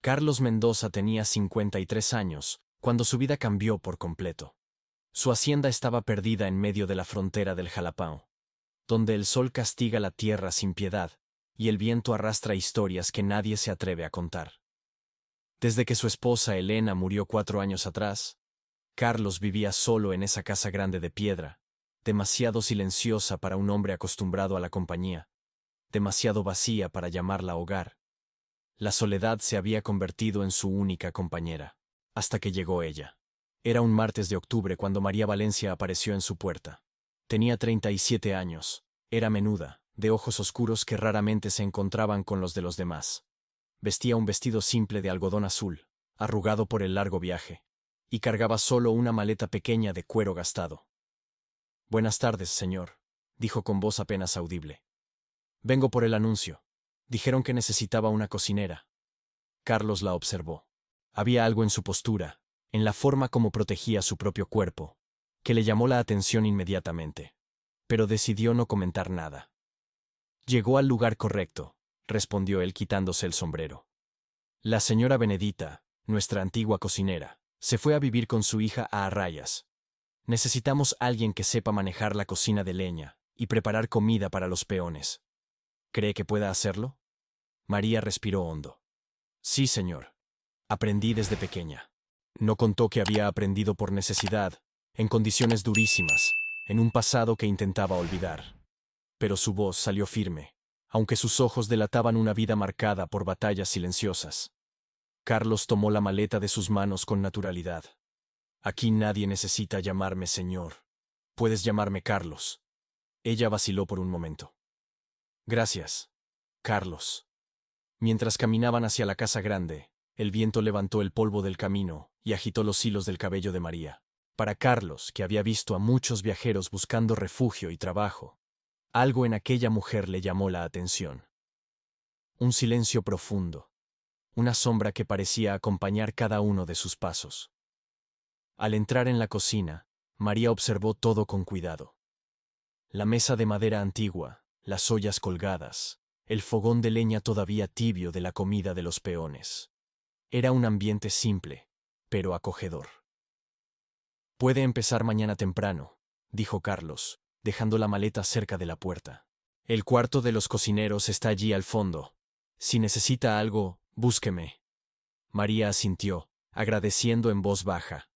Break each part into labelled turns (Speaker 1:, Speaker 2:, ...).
Speaker 1: Carlos Mendoza tenía 53 años, cuando su vida cambió por completo. Su hacienda estaba perdida en medio de la frontera del Jalapão, donde el sol castiga la tierra sin piedad, y el viento arrastra historias que nadie se atreve a contar. Desde que su esposa Elena murió 4 años atrás, Carlos vivía solo en esa casa grande de piedra, demasiado silenciosa para un hombre acostumbrado a la compañía, demasiado vacía para llamarla hogar. La soledad se había convertido en su única compañera, hasta que llegó ella. Era un martes de octubre cuando María Valencia apareció en su puerta. Tenía 37 años, era menuda, de ojos oscuros que raramente se encontraban con los de los demás. Vestía un vestido simple de algodón azul, arrugado por el largo viaje, y cargaba solo una maleta pequeña de cuero gastado. «Buenas tardes, señor», dijo con voz apenas audible. «Vengo por el anuncio. Dijeron que necesitaba una cocinera». Carlos la observó. Había algo en su postura, en la forma como protegía su propio cuerpo, que le llamó la atención inmediatamente, pero decidió no comentar nada. «Llegó al lugar correcto», respondió él quitándose el sombrero. «La señora Benedita, nuestra antigua cocinera, se fue a vivir con su hija a Arrayas. Necesitamos alguien que sepa manejar la cocina de leña y preparar comida para los peones. ¿Cree que pueda hacerlo?» María respiró hondo. «Sí, señor. Aprendí desde pequeña». No contó que había aprendido por necesidad, en condiciones durísimas, en un pasado que intentaba olvidar. Pero su voz salió firme, aunque sus ojos delataban una vida marcada por batallas silenciosas. Carlos tomó la maleta de sus manos con naturalidad. «Aquí nadie necesita llamarme señor. Puedes llamarme Carlos». Ella vaciló por un momento. «Gracias, Carlos». Mientras caminaban hacia la casa grande, el viento levantó el polvo del camino y agitó los hilos del cabello de María. Para Carlos, que había visto a muchos viajeros buscando refugio y trabajo, algo en aquella mujer le llamó la atención. Un silencio profundo, una sombra que parecía acompañar cada uno de sus pasos. Al entrar en la cocina, María observó todo con cuidado. La mesa de madera antigua, las ollas colgadas, el fogón de leña todavía tibio de la comida de los peones. Era un ambiente simple, pero acogedor. «Puede empezar mañana temprano», dijo Carlos, dejando la maleta cerca de la puerta. «El cuarto de los cocineros está allí al fondo. Si necesita algo, búsqueme». María asintió, agradeciendo en voz baja.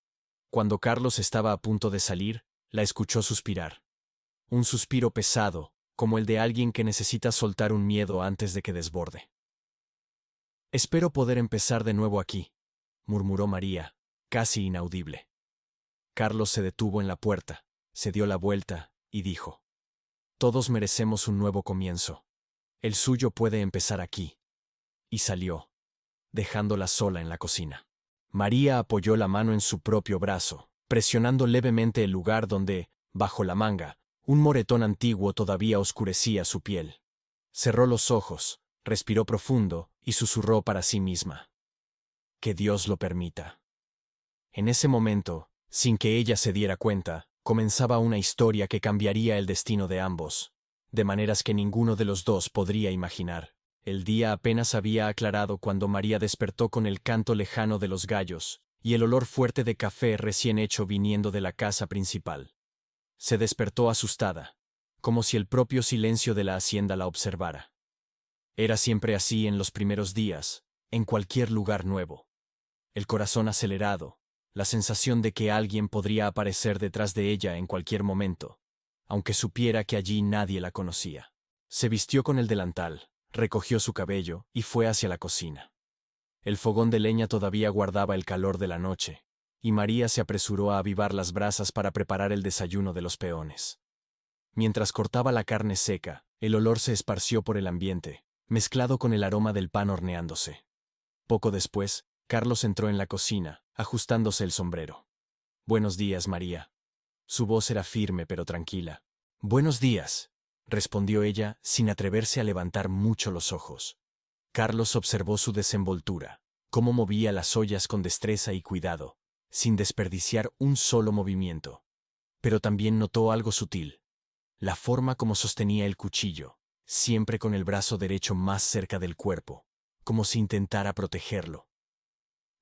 Speaker 1: Cuando Carlos estaba a punto de salir, la escuchó suspirar. Un suspiro pesado, como el de alguien que necesita soltar un miedo antes de que desborde. «Espero poder empezar de nuevo aquí», murmuró María, casi inaudible. Carlos se detuvo en la puerta, se dio la vuelta y dijo: «Todos merecemos un nuevo comienzo. El suyo puede empezar aquí». Y salió, dejándola sola en la cocina. María apoyó la mano en su propio brazo, presionando levemente el lugar donde, bajo la manga, un moretón antiguo todavía oscurecía su piel. Cerró los ojos, respiró profundo y susurró para sí misma: «Que Dios lo permita». En ese momento, sin que ella se diera cuenta, comenzaba una historia que cambiaría el destino de ambos, de maneras que ninguno de los dos podría imaginar. El día apenas había aclarado cuando María despertó con el canto lejano de los gallos y el olor fuerte de café recién hecho viniendo de la casa principal. Se despertó asustada, como si el propio silencio de la hacienda la observara. Era siempre así en los primeros días, en cualquier lugar nuevo. El corazón acelerado, la sensación de que alguien podría aparecer detrás de ella en cualquier momento, aunque supiera que allí nadie la conocía. Se vistió con el delantal, recogió su cabello y fue hacia la cocina. El fogón de leña todavía guardaba el calor de la noche, y María se apresuró a avivar las brasas para preparar el desayuno de los peones. Mientras cortaba la carne seca, el olor se esparció por el ambiente, mezclado con el aroma del pan horneándose. Poco después, Carlos entró en la cocina, ajustándose el sombrero. «Buenos días, María». Su voz era firme pero tranquila. «Buenos días», respondió ella, sin atreverse a levantar mucho los ojos. Carlos observó su desenvoltura, cómo movía las ollas con destreza y cuidado, sin desperdiciar un solo movimiento. Pero también notó algo sutil: la forma como sostenía el cuchillo, siempre con el brazo derecho más cerca del cuerpo, como si intentara protegerlo.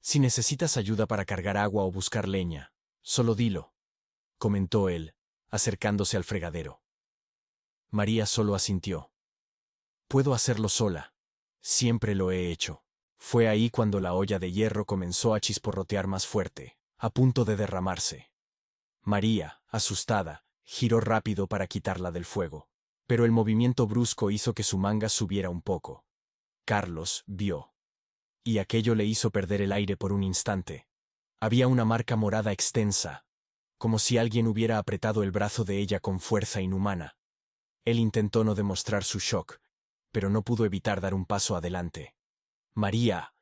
Speaker 1: Si necesitas ayuda para cargar agua o buscar leña, solo dilo, comentó él, acercándose al fregadero. María solo asintió. Puedo hacerlo sola. Siempre lo he hecho. Fue ahí cuando la olla de hierro comenzó a chisporrotear más fuerte, a punto de derramarse. María, asustada, giró rápido para quitarla del fuego, pero el movimiento brusco hizo que su manga subiera un poco. Carlos vio. Y aquello le hizo perder el aire por un instante. Había una marca morada extensa, como si alguien hubiera apretado el brazo de ella con fuerza inhumana. Él intentó no demostrar su shock, pero no pudo evitar dar un paso adelante. María.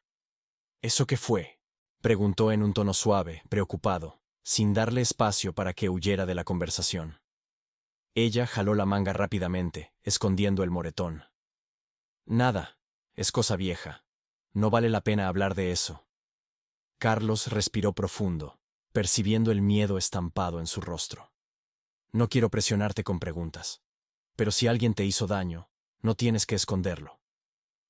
Speaker 1: ¿Eso qué fue?, preguntó en un tono suave, preocupado, sin darle espacio para que huyera de la conversación. Ella jaló la manga rápidamente, escondiendo el moretón. Nada, es cosa vieja. No vale la pena hablar de eso. Carlos respiró profundo, percibiendo el miedo estampado en su rostro. No quiero presionarte con preguntas, pero si alguien te hizo daño, no tienes que esconderlo.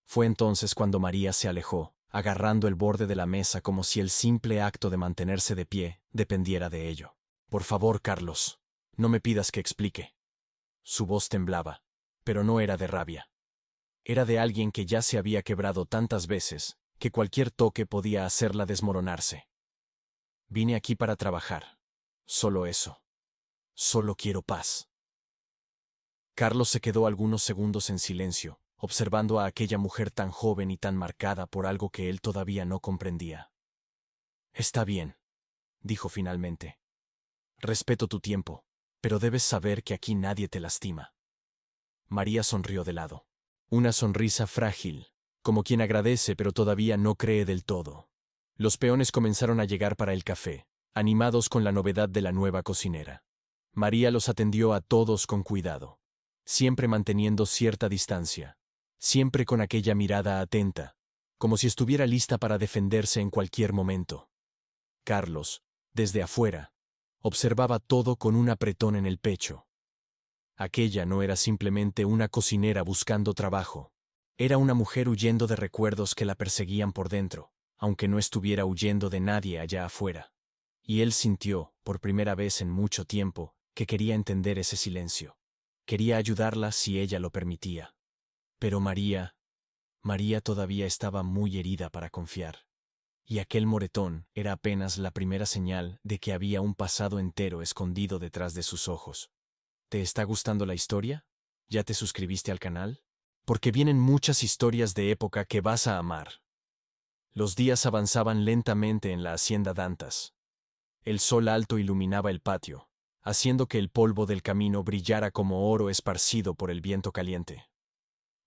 Speaker 1: Fue entonces cuando María se alejó, agarrando el borde de la mesa como si el simple acto de mantenerse de pie dependiera de ello. Por favor, Carlos, no me pidas que explique. Su voz temblaba, pero no era de rabia. Era de alguien que ya se había quebrado tantas veces que cualquier toque podía hacerla desmoronarse. Vine aquí para trabajar. Solo eso. Solo quiero paz. Carlos se quedó algunos segundos en silencio, observando a aquella mujer tan joven y tan marcada por algo que él todavía no comprendía. Está bien, dijo finalmente. Respeto tu tiempo, pero debes saber que aquí nadie te lastima. María sonrió de lado. Una sonrisa frágil, como quien agradece pero todavía no cree del todo. Los peones comenzaron a llegar para el café, animados con la novedad de la nueva cocinera. María los atendió a todos con cuidado, siempre manteniendo cierta distancia, siempre con aquella mirada atenta, como si estuviera lista para defenderse en cualquier momento. Carlos, desde afuera, observaba todo con un apretón en el pecho. Aquella no era simplemente una cocinera buscando trabajo. Era una mujer huyendo de recuerdos que la perseguían por dentro, aunque no estuviera huyendo de nadie allá afuera. Y él sintió, por primera vez en mucho tiempo, que quería entender ese silencio. Quería ayudarla si ella lo permitía. Pero María todavía estaba muy herida para confiar. Y aquel moretón era apenas la primera señal de que había un pasado entero escondido detrás de sus ojos. ¿Te está gustando la historia? ¿Ya te suscribiste al canal? Porque vienen muchas historias de época que vas a amar. Los días avanzaban lentamente en la hacienda Dantas. El sol alto iluminaba el patio, haciendo que el polvo del camino brillara como oro esparcido por el viento caliente.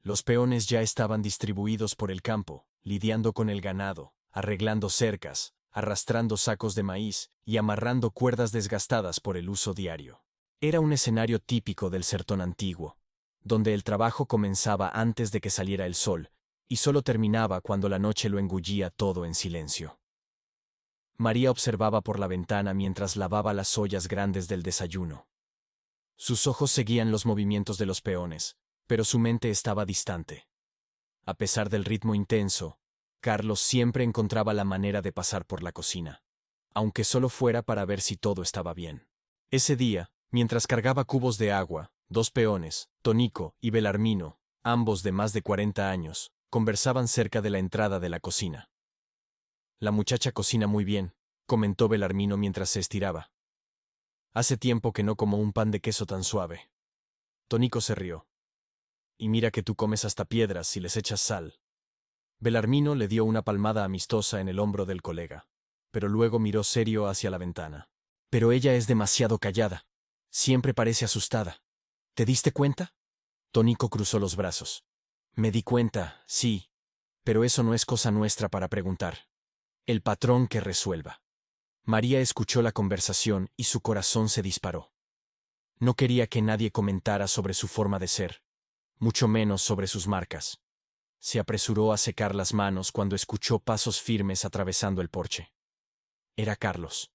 Speaker 1: Los peones ya estaban distribuidos por el campo, lidiando con el ganado, arreglando cercas, arrastrando sacos de maíz y amarrando cuerdas desgastadas por el uso diario. Era un escenario típico del sertón antiguo, donde el trabajo comenzaba antes de que saliera el sol y solo terminaba cuando la noche lo engullía todo en silencio. María observaba por la ventana mientras lavaba las ollas grandes del desayuno. Sus ojos seguían los movimientos de los peones, pero su mente estaba distante. A pesar del ritmo intenso, Carlos siempre encontraba la manera de pasar por la cocina, aunque solo fuera para ver si todo estaba bien. Ese día, mientras cargaba cubos de agua, dos peones, Tonico y Belarmino, ambos de más de 40 años, conversaban cerca de la entrada de la cocina. La muchacha cocina muy bien, comentó Belarmino mientras se estiraba. Hace tiempo que no como un pan de queso tan suave. Tonico se rió. Y mira que tú comes hasta piedras si les echas sal. Belarmino le dio una palmada amistosa en el hombro del colega, pero luego miró serio hacia la ventana. Pero ella es demasiado callada. Siempre parece asustada. ¿Te diste cuenta? Tonico cruzó los brazos. Me di cuenta, sí, pero eso no es cosa nuestra para preguntar. El patrón que resuelva. María escuchó la conversación y su corazón se disparó. No quería que nadie comentara sobre su forma de ser, mucho menos sobre sus marcas. Se apresuró a secar las manos cuando escuchó pasos firmes atravesando el porche. Era Carlos.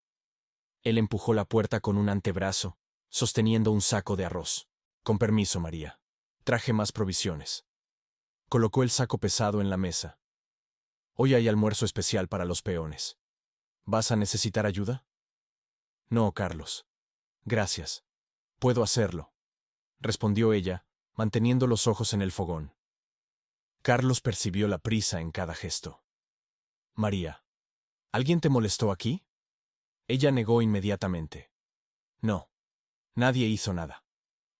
Speaker 1: Él empujó la puerta con un antebrazo, sosteniendo un saco de arroz. Con permiso, María. Traje más provisiones. Colocó el saco pesado en la mesa. Hoy hay almuerzo especial para los peones. ¿Vas a necesitar ayuda? No, Carlos. Gracias. Puedo hacerlo, respondió ella, manteniendo los ojos en el fogón. Carlos percibió la prisa en cada gesto. María, ¿alguien te molestó aquí? Ella negó inmediatamente. No. Nadie hizo nada.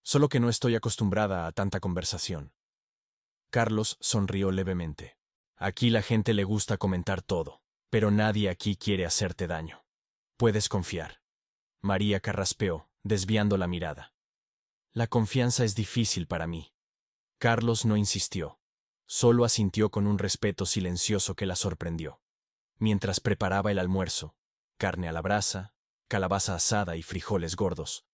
Speaker 1: Solo que no estoy acostumbrada a tanta conversación. Carlos sonrió levemente. Aquí la gente le gusta comentar todo, pero nadie aquí quiere hacerte daño. Puedes confiar. María carraspeó, desviando la mirada. La confianza es difícil para mí. Carlos no insistió. Solo asintió con un respeto silencioso que la sorprendió. Mientras preparaba el almuerzo, carne a la brasa, calabaza asada y frijoles gordos,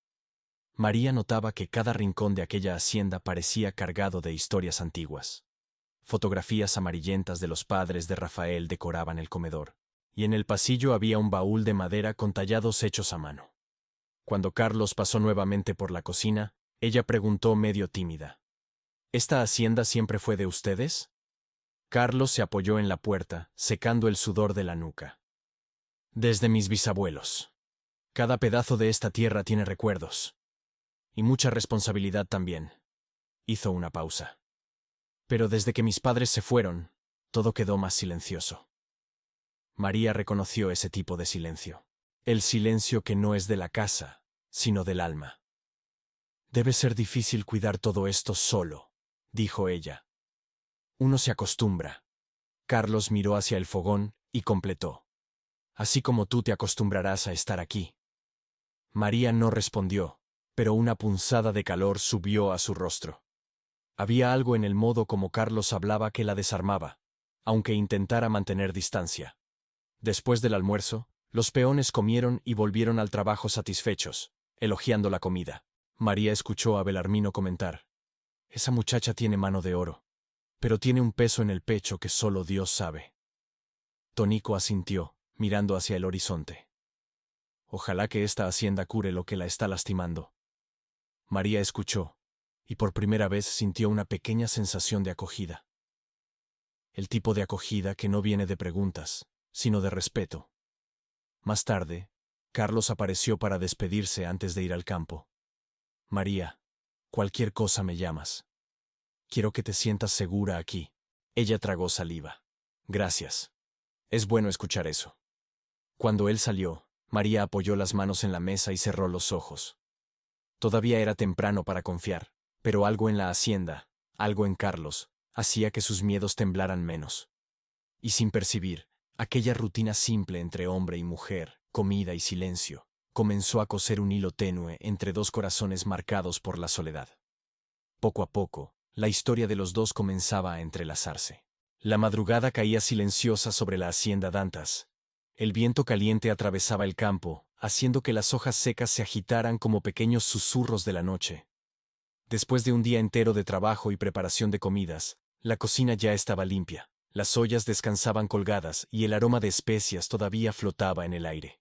Speaker 1: María notaba que cada rincón de aquella hacienda parecía cargado de historias antiguas. Fotografías amarillentas de los padres de Rafael decoraban el comedor, y en el pasillo había un baúl de madera con tallados hechos a mano. Cuando Carlos pasó nuevamente por la cocina, ella preguntó medio tímida: ¿Esta hacienda siempre fue de ustedes? Carlos se apoyó en la puerta, secando el sudor de la nuca. Desde mis bisabuelos. Cada pedazo de esta tierra tiene recuerdos. Y mucha responsabilidad también. Hizo una pausa. Pero desde que mis padres se fueron, todo quedó más silencioso. María reconoció ese tipo de silencio. El silencio que no es de la casa, sino del alma. Debe ser difícil cuidar todo esto solo, dijo ella. Uno se acostumbra. Carlos miró hacia el fogón y completó. Así como tú te acostumbrarás a estar aquí. María no respondió, pero una punzada de calor subió a su rostro. Había algo en el modo como Carlos hablaba que la desarmaba, aunque intentara mantener distancia. Después del almuerzo, los peones comieron y volvieron al trabajo satisfechos, elogiando la comida. María escuchó a Belarmino comentar: «Esa muchacha tiene mano de oro, pero tiene un peso en el pecho que solo Dios sabe». Tonico asintió, mirando hacia el horizonte. Ojalá que esta hacienda cure lo que la está lastimando. María escuchó, y por primera vez sintió una pequeña sensación de acogida. El tipo de acogida que no viene de preguntas, sino de respeto. Más tarde, Carlos apareció para despedirse antes de ir al campo. María, cualquier cosa me llamas. Quiero que te sientas segura aquí. Ella tragó saliva. Gracias. Es bueno escuchar eso. Cuando él salió, María apoyó las manos en la mesa y cerró los ojos. Todavía era temprano para confiar, pero algo en la hacienda, algo en Carlos, hacía que sus miedos temblaran menos. Y sin percibir, aquella rutina simple entre hombre y mujer, comida y silencio, comenzó a coser un hilo tenue entre dos corazones marcados por la soledad. Poco a poco, la historia de los dos comenzaba a entrelazarse. La madrugada caía silenciosa sobre la hacienda Dantas. El viento caliente atravesaba el campo, haciendo que las hojas secas se agitaran como pequeños susurros de la noche. Después de un día entero de trabajo y preparación de comidas, la cocina ya estaba limpia. Las ollas descansaban colgadas y el aroma de especias todavía flotaba en el aire.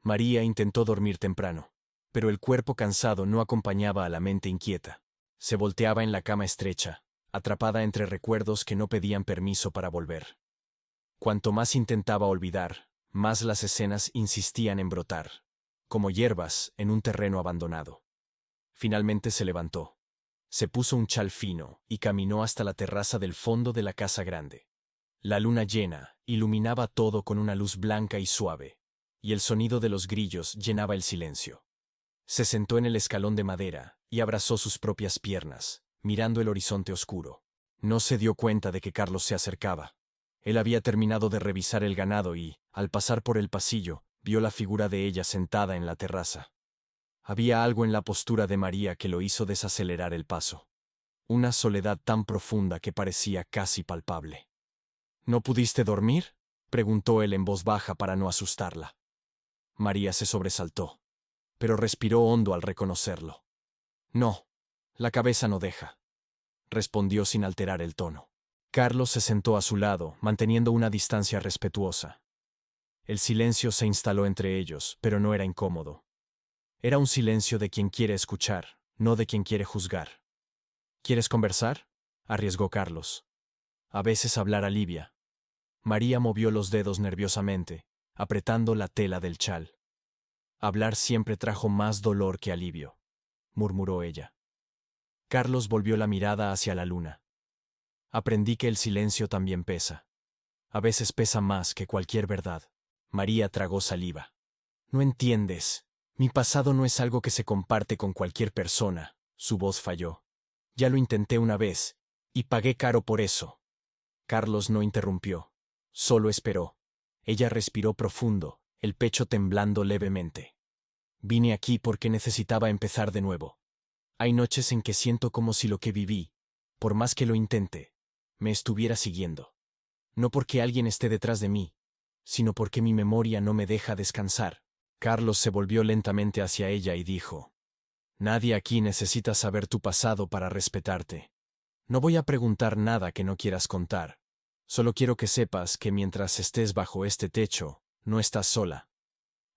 Speaker 1: María intentó dormir temprano, pero el cuerpo cansado no acompañaba a la mente inquieta. Se volteaba en la cama estrecha, atrapada entre recuerdos que no pedían permiso para volver. Cuanto más intentaba olvidar, más las escenas insistían en brotar, como hierbas en un terreno abandonado. Finalmente se levantó. Se puso un chal fino y caminó hasta la terraza del fondo de la casa grande. La luna llena iluminaba todo con una luz blanca y suave, y el sonido de los grillos llenaba el silencio. Se sentó en el escalón de madera y abrazó sus propias piernas, mirando el horizonte oscuro. No se dio cuenta de que Carlos se acercaba. Él había terminado de revisar el ganado y, al pasar por el pasillo, vio la figura de ella sentada en la terraza. Había algo en la postura de María que lo hizo desacelerar el paso. Una soledad tan profunda que parecía casi palpable. ¿No pudiste dormir?, preguntó él en voz baja para no asustarla. María se sobresaltó, pero respiró hondo al reconocerlo. No, la cabeza no deja, respondió sin alterar el tono. Carlos se sentó a su lado, manteniendo una distancia respetuosa. El silencio se instaló entre ellos, pero no era incómodo. Era un silencio de quien quiere escuchar, no de quien quiere juzgar. ¿Quieres conversar?, arriesgó Carlos. A veces hablar alivia. María movió los dedos nerviosamente, apretando la tela del chal. Hablar siempre trajo más dolor que alivio, murmuró ella. Carlos volvió la mirada hacia la luna. Aprendí que el silencio también pesa. A veces pesa más que cualquier verdad. María tragó saliva. No entiendes. Mi pasado no es algo que se comparte con cualquier persona. Su voz falló. Ya lo intenté una vez, y pagué caro por eso. Carlos no interrumpió. Solo esperó. Ella respiró profundo, el pecho temblando levemente. Vine aquí porque necesitaba empezar de nuevo. Hay noches en que siento como si lo que viví, por más que lo intente, me estuviera siguiendo. No porque alguien esté detrás de mí, sino porque mi memoria no me deja descansar. Carlos se volvió lentamente hacia ella y dijo: Nadie aquí necesita saber tu pasado para respetarte. No voy a preguntar nada que no quieras contar. Solo quiero que sepas que mientras estés bajo este techo, no estás sola.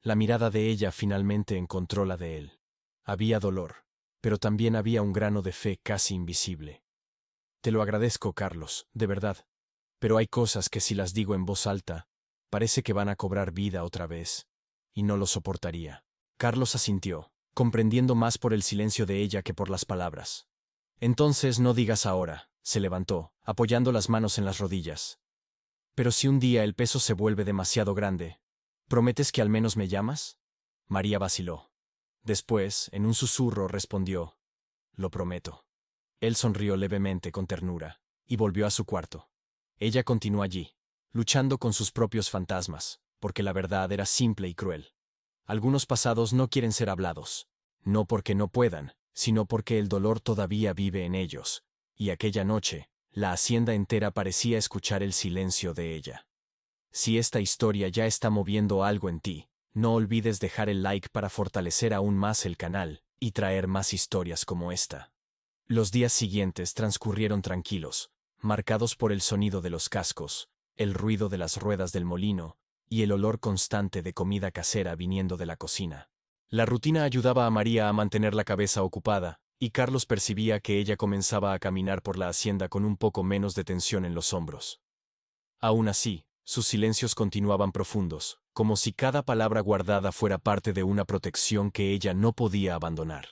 Speaker 1: La mirada de ella finalmente encontró la de él. Había dolor, pero también había un grano de fe casi invisible. Te lo agradezco, Carlos, de verdad. Pero hay cosas que si las digo en voz alta, parece que van a cobrar vida otra vez, y no lo soportaría. Carlos asintió, comprendiendo más por el silencio de ella que por las palabras. Entonces no digas ahora, se levantó, apoyando las manos en las rodillas. Pero si un día el peso se vuelve demasiado grande, ¿prometes que al menos me llamas? María vaciló. Después, en un susurro, respondió: Lo prometo. Él sonrió levemente con ternura, y volvió a su cuarto. Ella continuó allí, luchando con sus propios fantasmas, porque la verdad era simple y cruel. Algunos pasados no quieren ser hablados, no porque no puedan, sino porque el dolor todavía vive en ellos, y aquella noche, la hacienda entera parecía escuchar el silencio de ella. Si esta historia ya está moviendo algo en ti, no olvides dejar el like para fortalecer aún más el canal y traer más historias como esta. Los días siguientes transcurrieron tranquilos, marcados por el sonido de los cascos, el ruido de las ruedas del molino y el olor constante de comida casera viniendo de la cocina. La rutina ayudaba a María a mantener la cabeza ocupada, y Carlos percibía que ella comenzaba a caminar por la hacienda con un poco menos de tensión en los hombros. Aún así, sus silencios continuaban profundos, como si cada palabra guardada fuera parte de una protección que ella no podía abandonar.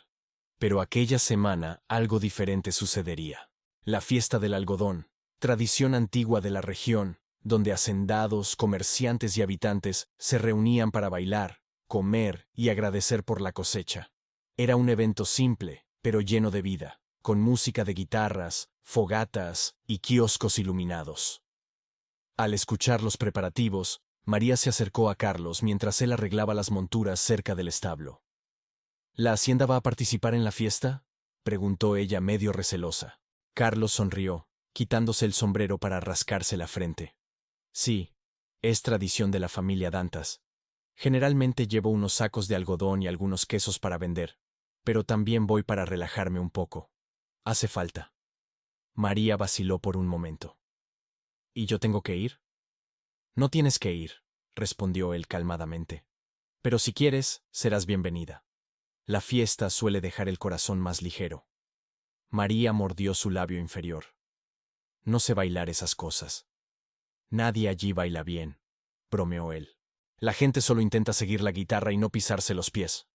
Speaker 1: Pero aquella semana algo diferente sucedería. La fiesta del algodón, tradición antigua de la región, donde hacendados, comerciantes y habitantes se reunían para bailar, comer y agradecer por la cosecha. Era un evento simple, pero lleno de vida, con música de guitarras, fogatas y kioscos iluminados. Al escuchar los preparativos, María se acercó a Carlos mientras él arreglaba las monturas cerca del establo. ¿La hacienda va a participar en la fiesta?, preguntó ella medio recelosa. Carlos sonrió, quitándose el sombrero para rascarse la frente. Sí, es tradición de la familia Dantas. Generalmente llevo unos sacos de algodón y algunos quesos para vender, pero también voy para relajarme un poco. Hace falta. María vaciló por un momento. ¿Y yo tengo que ir? No tienes que ir, respondió él calmadamente. Pero si quieres, serás bienvenida. La fiesta suele dejar el corazón más ligero. María mordió su labio inferior. No sé bailar esas cosas. Nadie allí baila bien, bromeó él. La gente solo intenta seguir la guitarra y no pisarse los pies.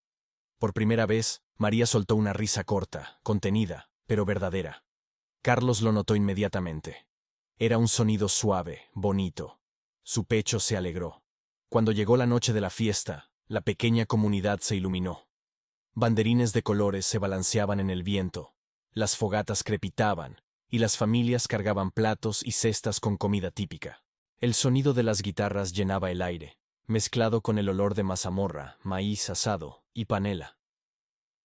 Speaker 1: Por primera vez, María soltó una risa corta, contenida, pero verdadera. Carlos lo notó inmediatamente. Era un sonido suave, bonito. Su pecho se alegró. Cuando llegó la noche de la fiesta, la pequeña comunidad se iluminó. Banderines de colores se balanceaban en el viento, las fogatas crepitaban, y las familias cargaban platos y cestas con comida típica. El sonido de las guitarras llenaba el aire, mezclado con el olor de mazamorra, maíz asado y panela.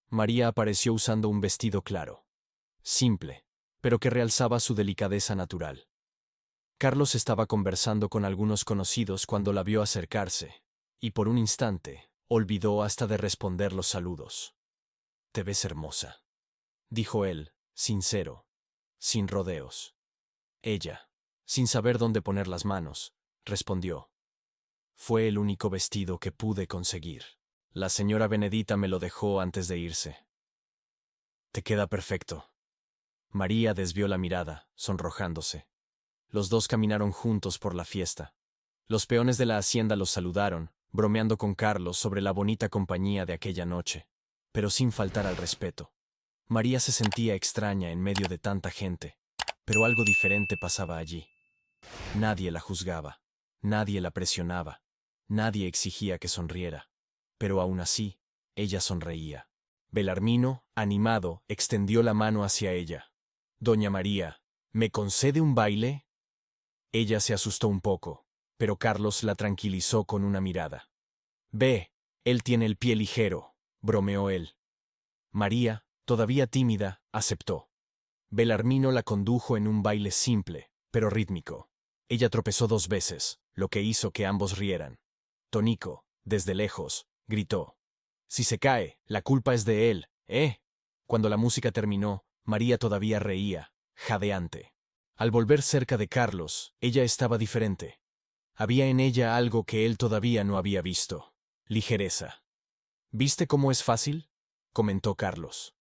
Speaker 1: María apareció usando un vestido claro, simple, pero que realzaba su delicadeza natural. Carlos estaba conversando con algunos conocidos cuando la vio acercarse, y por un instante, olvidó hasta de responder los saludos. «Te ves hermosa», dijo él, sincero, sin rodeos. Ella, sin saber dónde poner las manos, respondió: «Fue el único vestido que pude conseguir. La señora Benedita me lo dejó antes de irse». «Te queda perfecto». María desvió la mirada, sonrojándose. Los dos caminaron juntos por la fiesta. Los peones de la hacienda los saludaron, bromeando con Carlos sobre la bonita compañía de aquella noche, pero sin faltar al respeto. María se sentía extraña en medio de tanta gente, pero algo diferente pasaba allí. Nadie la juzgaba, nadie la presionaba, nadie exigía que sonriera, pero aún así, ella sonreía. Belarmino, animado, extendió la mano hacia ella. «Doña María, ¿me concede un baile?» Ella se asustó un poco, pero Carlos la tranquilizó con una mirada. «Ve, él tiene el pie ligero», bromeó él. María, todavía tímida, aceptó. Belarmino la condujo en un baile simple, pero rítmico. Ella tropezó 2 veces, lo que hizo que ambos rieran. Tonico, desde lejos, gritó: «Si se cae, la culpa es de él, ¿eh?» Cuando la música terminó, María todavía reía, jadeante. Al volver cerca de Carlos, ella estaba diferente. Había en ella algo que él todavía no había visto: ligereza. «¿Viste cómo es fácil?», comentó Carlos.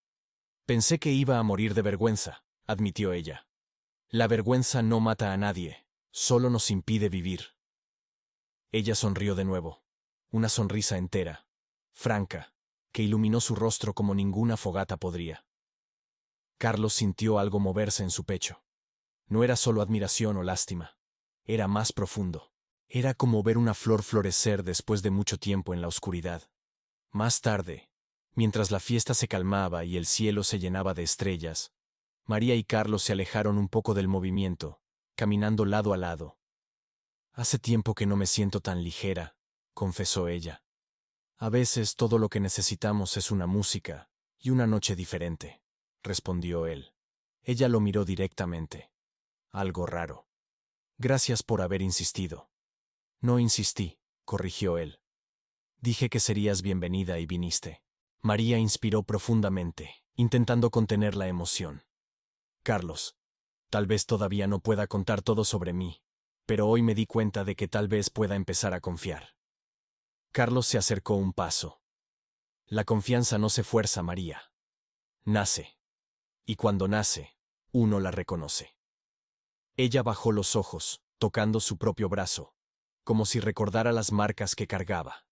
Speaker 1: «Pensé que iba a morir de vergüenza», admitió ella. «La vergüenza no mata a nadie, solo nos impide vivir». Ella sonrió de nuevo, una sonrisa entera, franca, que iluminó su rostro como ninguna fogata podría. Carlos sintió algo moverse en su pecho. No era solo admiración o lástima, era más profundo. Era como ver una flor florecer después de mucho tiempo en la oscuridad. Más tarde, mientras la fiesta se calmaba y el cielo se llenaba de estrellas, María y Carlos se alejaron un poco del movimiento, caminando lado a lado. «Hace tiempo que no me siento tan ligera», confesó ella. «A veces todo lo que necesitamos es una música y una noche diferente», respondió él. Ella lo miró directamente. «Algo raro». «Gracias por haber insistido». «No insistí», corrigió él. «Dije que serías bienvenida y viniste». María inspiró profundamente, intentando contener la emoción. «Carlos, tal vez todavía no pueda contar todo sobre mí, pero hoy me di cuenta de que tal vez pueda empezar a confiar». Carlos se acercó un paso. «La confianza no se fuerza, María. Nace. Y cuando nace, uno la reconoce». Ella bajó los ojos, tocando su propio brazo, como si recordara las marcas que cargaba.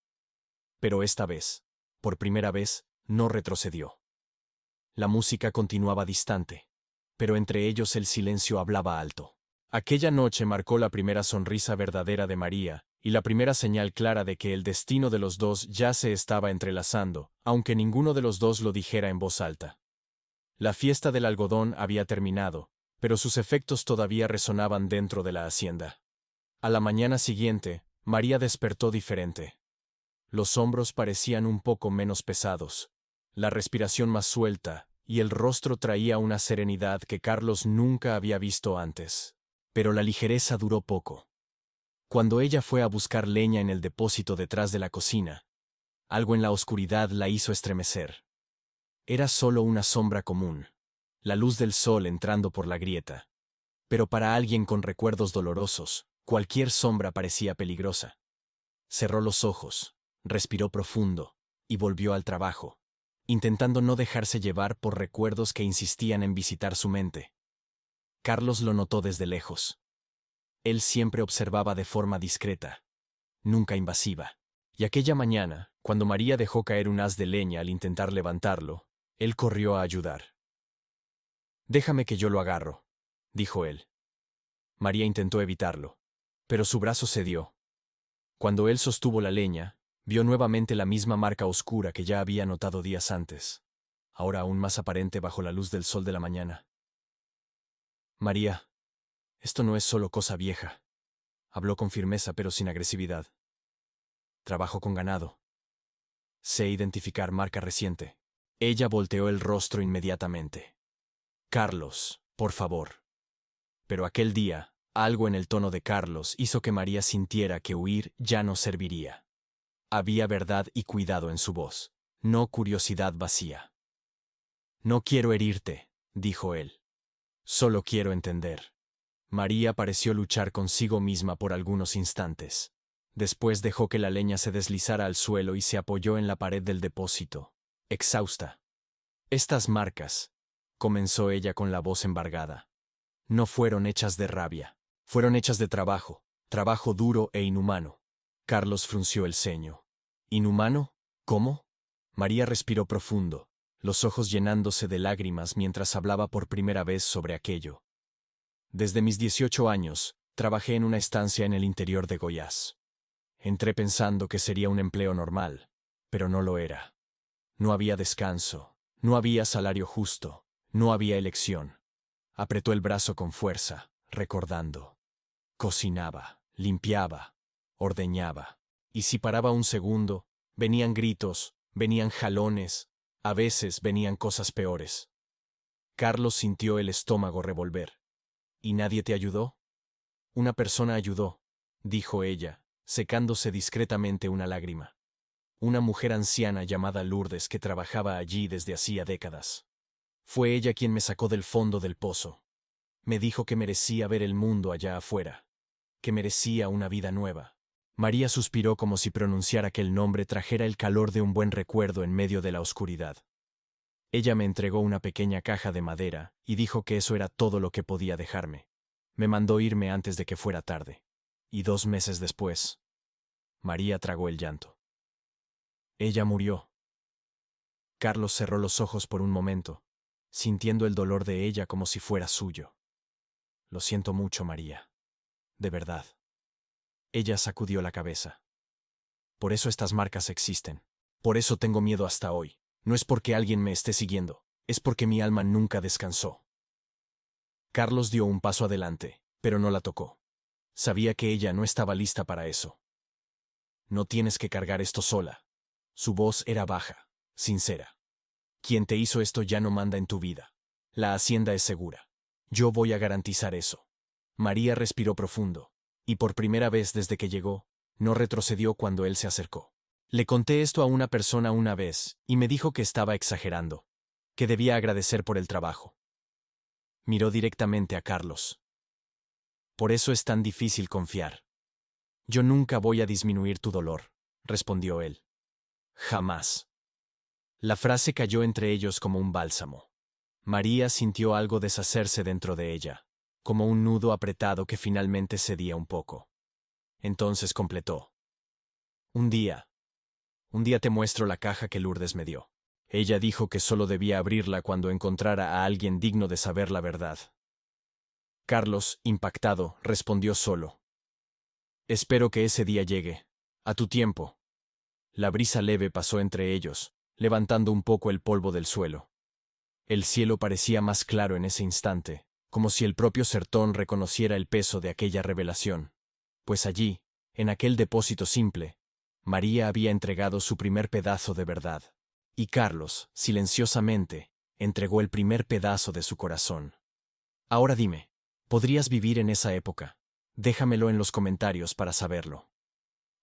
Speaker 1: Pero esta vez, por primera vez, no retrocedió. La música continuaba distante, pero entre ellos el silencio hablaba alto. Aquella noche marcó la primera sonrisa verdadera de María, y la primera señal clara de que el destino de los dos ya se estaba entrelazando, aunque ninguno de los dos lo dijera en voz alta. La fiesta del algodón había terminado, pero sus efectos todavía resonaban dentro de la hacienda. A la mañana siguiente, María despertó diferente. Los hombros parecían un poco menos pesados, la respiración más suelta, y el rostro traía una serenidad que Carlos nunca había visto antes. Pero la ligereza duró poco. Cuando ella fue a buscar leña en el depósito detrás de la cocina, algo en la oscuridad la hizo estremecer. Era solo una sombra común, la luz del sol entrando por la grieta. Pero para alguien con recuerdos dolorosos, cualquier sombra parecía peligrosa. Cerró los ojos, respiró profundo, y volvió al trabajo, intentando no dejarse llevar por recuerdos que insistían en visitar su mente. Carlos lo notó desde lejos. Él siempre observaba de forma discreta, nunca invasiva. Y aquella mañana, cuando María dejó caer un haz de leña al intentar levantarlo, él corrió a ayudar. «Déjame que yo lo agarro», dijo él. María intentó evitarlo, pero su brazo cedió. Cuando él sostuvo la leña, vio nuevamente la misma marca oscura que ya había notado días antes, ahora aún más aparente bajo la luz del sol de la mañana. «María, esto no es solo cosa vieja», habló con firmeza pero sin agresividad. «Trabajo con ganado. Sé identificar marca reciente». Ella volteó el rostro inmediatamente. «Carlos, por favor». Pero aquel día, algo en el tono de Carlos hizo que María sintiera que huir ya no serviría. Había verdad y cuidado en su voz, no curiosidad vacía. «No quiero herirte», dijo él. «Solo quiero entender». María pareció luchar consigo misma por algunos instantes. Después dejó que la leña se deslizara al suelo y se apoyó en la pared del depósito, exhausta. «Estas marcas», comenzó ella con la voz embargada, «no fueron hechas de rabia. Fueron hechas de trabajo, trabajo duro e inhumano. Carlos frunció el ceño. ¿Inhumano? ¿Cómo? María respiró profundo, los ojos llenándose de lágrimas mientras hablaba por primera vez sobre aquello. Desde mis 18 años, trabajé en una estancia en el interior de Goiás. Entré pensando que sería un empleo normal, pero no lo era. No había descanso, no había salario justo, no había elección. Apretó el brazo con fuerza, recordando. Cocinaba, limpiaba, ordeñaba. Y si paraba un segundo, venían gritos, venían jalones, a veces venían cosas peores. Carlos sintió el estómago revolver. ¿Y nadie te ayudó? Una persona ayudó, dijo ella, secándose discretamente una lágrima. Una mujer anciana llamada Lourdes que trabajaba allí desde hacía décadas. Fue ella quien me sacó del fondo del pozo. Me dijo que merecía ver el mundo allá afuera, que merecía una vida nueva. María suspiró como si pronunciar aquel nombre trajera el calor de un buen recuerdo en medio de la oscuridad. Ella me entregó una pequeña caja de madera y dijo que eso era todo lo que podía dejarme. Me mandó irme antes de que fuera tarde. Y 2 meses después, María tragó el llanto. Ella murió. Carlos cerró los ojos por un momento, sintiendo el dolor de ella como si fuera suyo. Lo siento mucho, María. De verdad. Ella sacudió la cabeza. Por eso estas marcas existen. Por eso tengo miedo hasta hoy. No es porque alguien me esté siguiendo, es porque mi alma nunca descansó. Carlos dio un paso adelante, pero no la tocó. Sabía que ella no estaba lista para eso. No tienes que cargar esto sola. Su voz era baja, sincera. Quien te hizo esto ya no manda en tu vida. La hacienda es segura. Yo voy a garantizar eso. María respiró profundo, y por primera vez desde que llegó, no retrocedió cuando él se acercó. Le conté esto a una persona una vez, y me dijo que estaba exagerando, que debía agradecer por el trabajo. Miró directamente a Carlos. Por eso es tan difícil confiar. Yo nunca voy a disminuir tu dolor, respondió él. Jamás. La frase cayó entre ellos como un bálsamo. María sintió algo deshacerse dentro de ella, como un nudo apretado que finalmente cedía un poco. Entonces completó. Un día te muestro la caja que Lourdes me dio. Ella dijo que solo debía abrirla cuando encontrara a alguien digno de saber la verdad. Carlos, impactado, respondió solo. Espero que ese día llegue. A tu tiempo. La brisa leve pasó entre ellos, levantando un poco el polvo del suelo. El cielo parecía más claro en ese instante, como si el propio Sertón reconociera el peso de aquella revelación. Pues allí, en aquel depósito simple, María había entregado su primer pedazo de verdad. Y Carlos, silenciosamente, entregó el primer pedazo de su corazón. Ahora dime, ¿podrías vivir en esa época? Déjamelo en los comentarios para saberlo.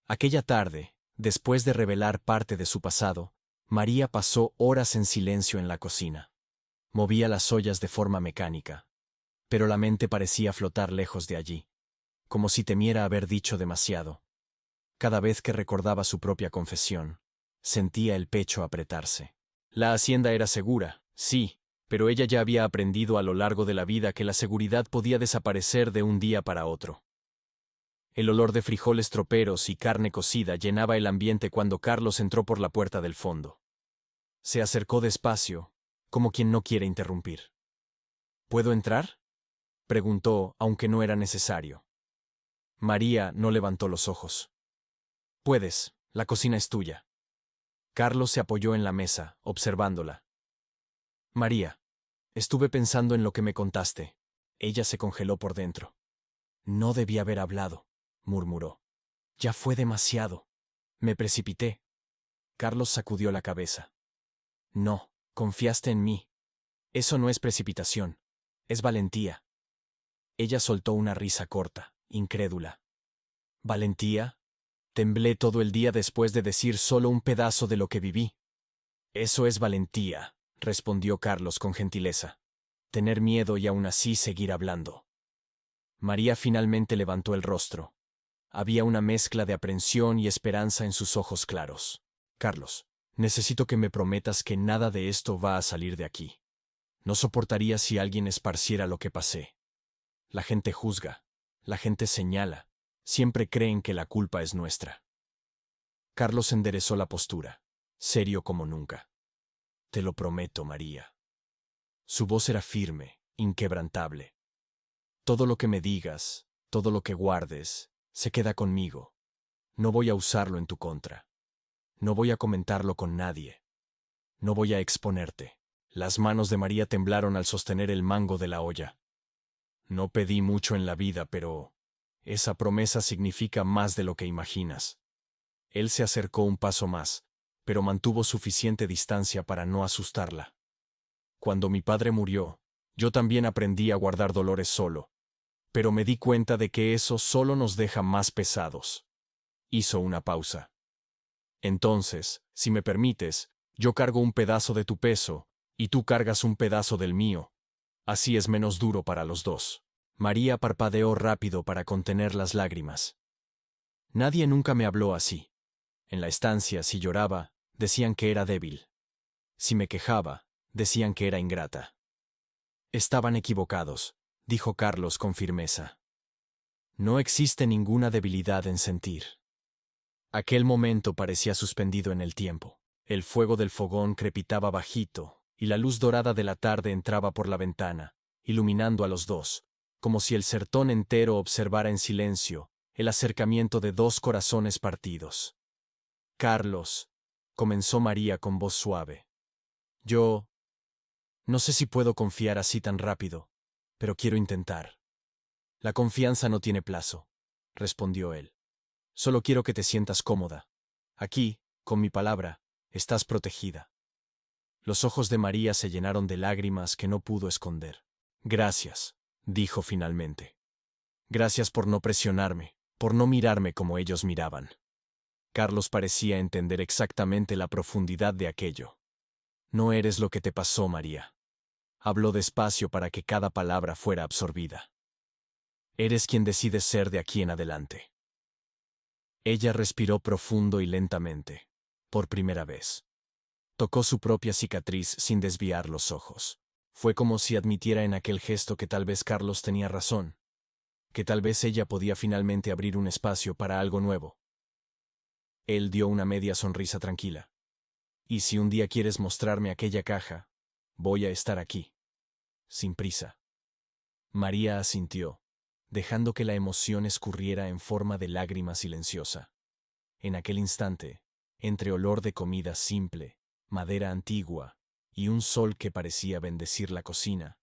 Speaker 1: Aquella tarde, después de revelar parte de su pasado, María pasó horas en silencio en la cocina. Movía las ollas de forma mecánica, pero la mente parecía flotar lejos de allí, como si temiera haber dicho demasiado. Cada vez que recordaba su propia confesión, sentía el pecho apretarse. La hacienda era segura, sí, pero ella ya había aprendido a lo largo de la vida que la seguridad podía desaparecer de un día para otro. El olor de frijoles troperos y carne cocida llenaba el ambiente cuando Carlos entró por la puerta del fondo. Se acercó despacio, como quien no quiere interrumpir. ¿Puedo entrar?, preguntó, aunque no era necesario. María no levantó los ojos. Puedes, la cocina es tuya. Carlos se apoyó en la mesa, observándola. María, estuve pensando en lo que me contaste. Ella se congeló por dentro. No debí haber hablado, murmuró. Ya fue demasiado. Me precipité. Carlos sacudió la cabeza. No, confiaste en mí. Eso no es precipitación, es valentía. Ella soltó una risa corta, incrédula. ¿Valentía? Temblé todo el día después de decir solo un pedazo de lo que viví. Eso es valentía, respondió Carlos con gentileza. Tener miedo y aún así seguir hablando. María finalmente levantó el rostro. Había una mezcla de aprensión y esperanza en sus ojos claros. Carlos, necesito que me prometas que nada de esto va a salir de aquí. No soportaría si alguien esparciera lo que pasé. La gente juzga. La gente señala. Siempre creen que la culpa es nuestra. Carlos enderezó la postura, serio como nunca. Te lo prometo, María. Su voz era firme, inquebrantable. Todo lo que me digas, todo lo que guardes, se queda conmigo. No voy a usarlo en tu contra. No voy a comentarlo con nadie. No voy a exponerte. Las manos de María temblaron al sostener el mango de la olla. No pedí mucho en la vida, pero esa promesa significa más de lo que imaginas. Él se acercó un paso más, pero mantuvo suficiente distancia para no asustarla. Cuando mi padre murió, yo también aprendí a guardar dolores solo, pero me di cuenta de que eso solo nos deja más pesados. Hizo una pausa. Entonces, si me permites, yo cargo un pedazo de tu peso, y tú cargas un pedazo del mío. Así es menos duro para los dos. María parpadeó rápido para contener las lágrimas. Nadie nunca me habló así. En la estancia, si lloraba, decían que era débil. Si me quejaba, decían que era ingrata. Estaban equivocados, dijo Carlos con firmeza. No existe ninguna debilidad en sentir. Aquel momento parecía suspendido en el tiempo. El fuego del fogón crepitaba bajito, y la luz dorada de la tarde entraba por la ventana, iluminando a los dos, como si el sertón entero observara en silencio el acercamiento de dos corazones partidos. Carlos, comenzó María con voz suave. Yo no sé si puedo confiar así tan rápido, pero quiero intentar. La confianza no tiene plazo, respondió él. Solo quiero que te sientas cómoda. Aquí, con mi palabra, estás protegida. Los ojos de María se llenaron de lágrimas que no pudo esconder. Gracias, dijo finalmente. Gracias por no presionarme, por no mirarme como ellos miraban. Carlos parecía entender exactamente la profundidad de aquello. No eres lo que te pasó, María. Habló despacio para que cada palabra fuera absorbida. Eres quien decides ser de aquí en adelante. Ella respiró profundo y lentamente, por primera vez. Tocó su propia cicatriz sin desviar los ojos. Fue como si admitiera en aquel gesto que tal vez Carlos tenía razón, que tal vez ella podía finalmente abrir un espacio para algo nuevo. Él dio una media sonrisa tranquila. Y si un día quieres mostrarme aquella caja, voy a estar aquí. Sin prisa. María asintió, dejando que la emoción escurriera en forma de lágrima silenciosa. En aquel instante, entre olor de comida simple, madera antigua y un sol que parecía bendecir la cocina,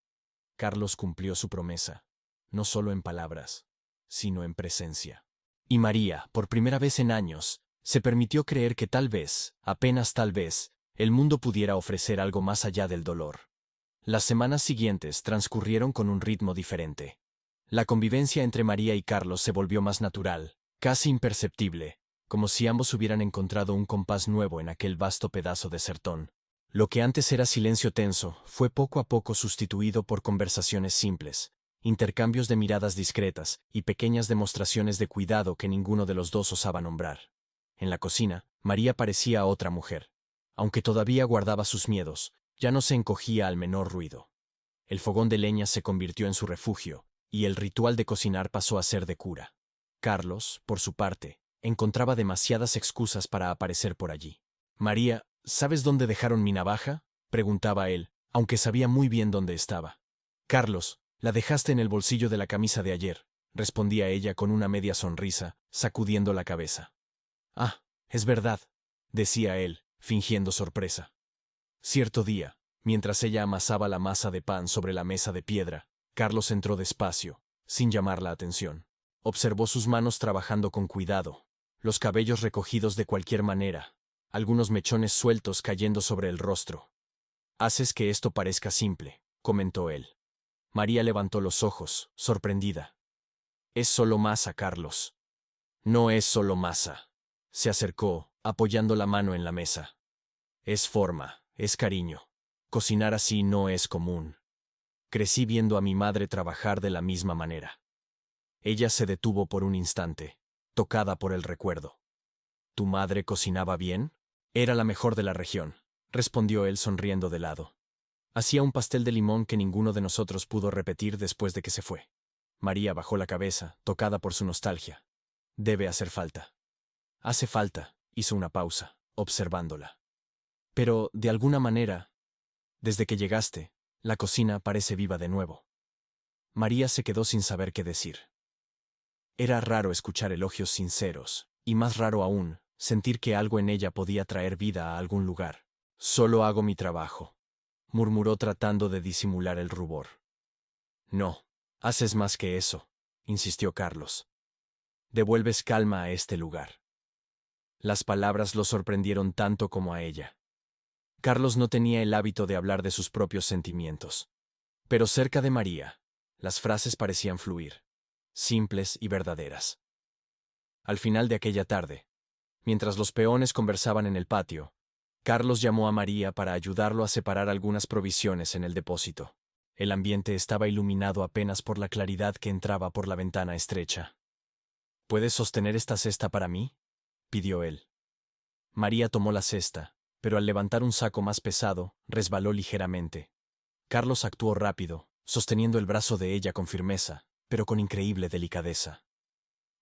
Speaker 1: Carlos cumplió su promesa, no solo en palabras, sino en presencia. Y María, por primera vez en años, se permitió creer que tal vez, apenas tal vez, el mundo pudiera ofrecer algo más allá del dolor. Las semanas siguientes transcurrieron con un ritmo diferente. La convivencia entre María y Carlos se volvió más natural, casi imperceptible, como si ambos hubieran encontrado un compás nuevo en aquel vasto pedazo de sertón. Lo que antes era silencio tenso fue poco a poco sustituido por conversaciones simples, intercambios de miradas discretas y pequeñas demostraciones de cuidado que ninguno de los dos osaba nombrar. En la cocina, María parecía otra mujer. Aunque todavía guardaba sus miedos, ya no se encogía al menor ruido. El fogón de leña se convirtió en su refugio, y el ritual de cocinar pasó a ser de cura. Carlos, por su parte, encontraba demasiadas excusas para aparecer por allí. María, ¿sabes dónde dejaron mi navaja?, preguntaba él, aunque sabía muy bien dónde estaba. Carlos, la dejaste en el bolsillo de la camisa de ayer, respondía ella con una media sonrisa, sacudiendo la cabeza. Ah, es verdad, decía él, fingiendo sorpresa. Cierto día, mientras ella amasaba la masa de pan sobre la mesa de piedra, Carlos entró despacio, sin llamar la atención. Observó sus manos trabajando con cuidado, los cabellos recogidos de cualquier manera, algunos mechones sueltos cayendo sobre el rostro. Haces que esto parezca simple, comentó él. María levantó los ojos, sorprendida. Es solo masa, Carlos. No es solo masa. Se acercó, apoyando la mano en la mesa. Es forma, es cariño. Cocinar así no es común. Crecí viendo a mi madre trabajar de la misma manera. Ella se detuvo por un instante, tocada por el recuerdo. ¿Tu madre cocinaba bien? Era la mejor de la región, respondió él sonriendo de lado. Hacía un pastel de limón que ninguno de nosotros pudo repetir después de que se fue. María bajó la cabeza, tocada por su nostalgia. Debe hacer falta. Hace falta, hizo una pausa, observándola. Pero, de alguna manera, desde que llegaste, la cocina parece viva de nuevo. María se quedó sin saber qué decir. Era raro escuchar elogios sinceros, y más raro aún, sentir que algo en ella podía traer vida a algún lugar. Solo hago mi trabajo, murmuró tratando de disimular el rubor. No, haces más que eso, insistió Carlos. Devuelves calma a este lugar. Las palabras lo sorprendieron tanto como a ella. Carlos no tenía el hábito de hablar de sus propios sentimientos. Pero cerca de María, las frases parecían fluir, simples y verdaderas. Al final de aquella tarde, mientras los peones conversaban en el patio, Carlos llamó a María para ayudarlo a separar algunas provisiones en el depósito. El ambiente estaba iluminado apenas por la claridad que entraba por la ventana estrecha. ¿Puedes sostener esta cesta para mí?, pidió él. María tomó la cesta, pero al levantar un saco más pesado, resbaló ligeramente. Carlos actuó rápido, sosteniendo el brazo de ella con firmeza, pero con increíble delicadeza.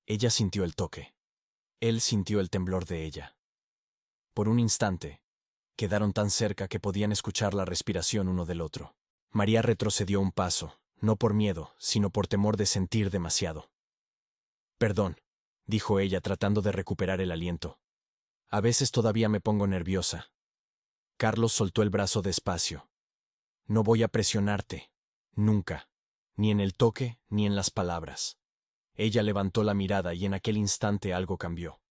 Speaker 1: Ella sintió el toque. Él sintió el temblor de ella. Por un instante, quedaron tan cerca que podían escuchar la respiración uno del otro. María retrocedió un paso, no por miedo, sino por temor de sentir demasiado. Perdón, dijo ella tratando de recuperar el aliento. A veces todavía me pongo nerviosa. Carlos soltó el brazo despacio. No voy a presionarte, nunca, ni en el toque ni en las palabras. Ella levantó la mirada y en aquel instante algo cambió.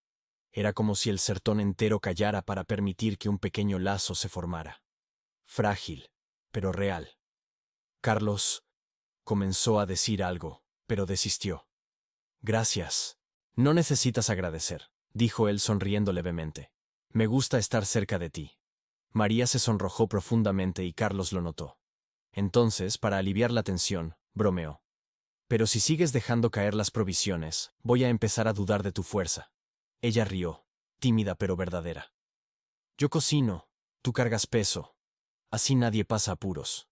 Speaker 1: Era como si el sertón entero callara para permitir que un pequeño lazo se formara. Frágil, pero real. Carlos comenzó a decir algo, pero desistió. Gracias. No necesitas agradecer, dijo él sonriendo levemente. Me gusta estar cerca de ti. María se sonrojó profundamente y Carlos lo notó. Entonces, para aliviar la tensión, bromeó. Pero si sigues dejando caer las provisiones, voy a empezar a dudar de tu fuerza. Ella rió, tímida pero verdadera. Yo cocino, tú cargas peso. Así nadie pasa apuros.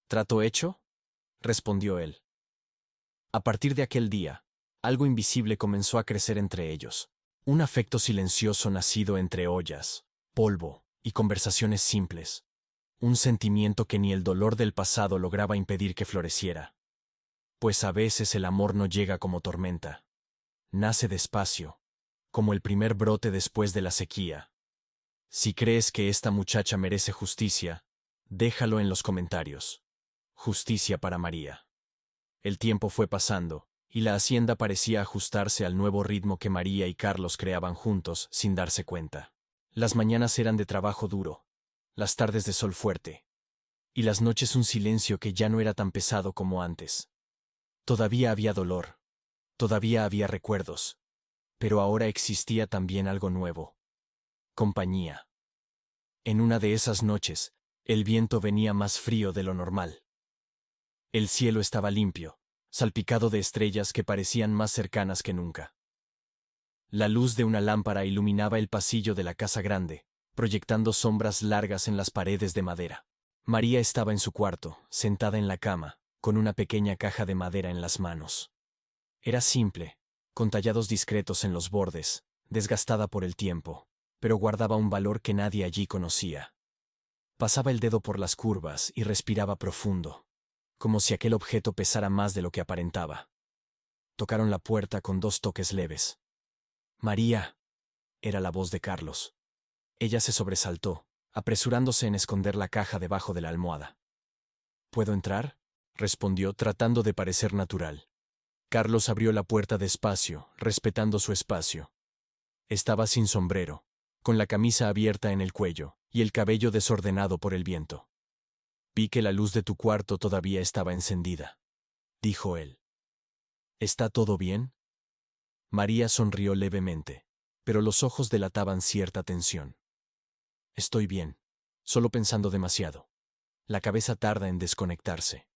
Speaker 1: ¿Trato hecho?, respondió él. A partir de aquel día, algo invisible comenzó a crecer entre ellos. Un afecto silencioso nacido entre ollas, polvo y conversaciones simples. Un sentimiento que ni el dolor del pasado lograba impedir que floreciera. Pues a veces el amor no llega como tormenta. Nace despacio, como el primer brote después de la sequía. Si crees que esta muchacha merece justicia, déjalo en los comentarios. Justicia para María. El tiempo fue pasando, y la hacienda parecía ajustarse al nuevo ritmo que María y Carlos creaban juntos sin darse cuenta. Las mañanas eran de trabajo duro, las tardes de sol fuerte, y las noches un silencio que ya no era tan pesado como antes. Todavía había dolor, todavía había recuerdos, pero ahora existía también algo nuevo. Compañía. En una de esas noches, el viento venía más frío de lo normal. El cielo estaba limpio, salpicado de estrellas que parecían más cercanas que nunca. La luz de una lámpara iluminaba el pasillo de la casa grande, proyectando sombras largas en las paredes de madera. María estaba en su cuarto, sentada en la cama, con una pequeña caja de madera en las manos. Era simple, con tallados discretos en los bordes, desgastada por el tiempo, pero guardaba un valor que nadie allí conocía. Pasaba el dedo por las curvas y respiraba profundo, como si aquel objeto pesara más de lo que aparentaba. Tocaron la puerta con 2 toques leves. «María», era la voz de Carlos. Ella se sobresaltó, apresurándose en esconder la caja debajo de la almohada. «¿Puedo entrar?», respondió tratando de parecer natural. Carlos abrió la puerta despacio, respetando su espacio. Estaba sin sombrero, con la camisa abierta en el cuello y el cabello desordenado por el viento. «Vi que la luz de tu cuarto todavía estaba encendida», dijo él. «¿Está todo bien?». María sonrió levemente, pero los ojos delataban cierta tensión. «Estoy bien, solo pensando demasiado. La cabeza tarda en desconectarse».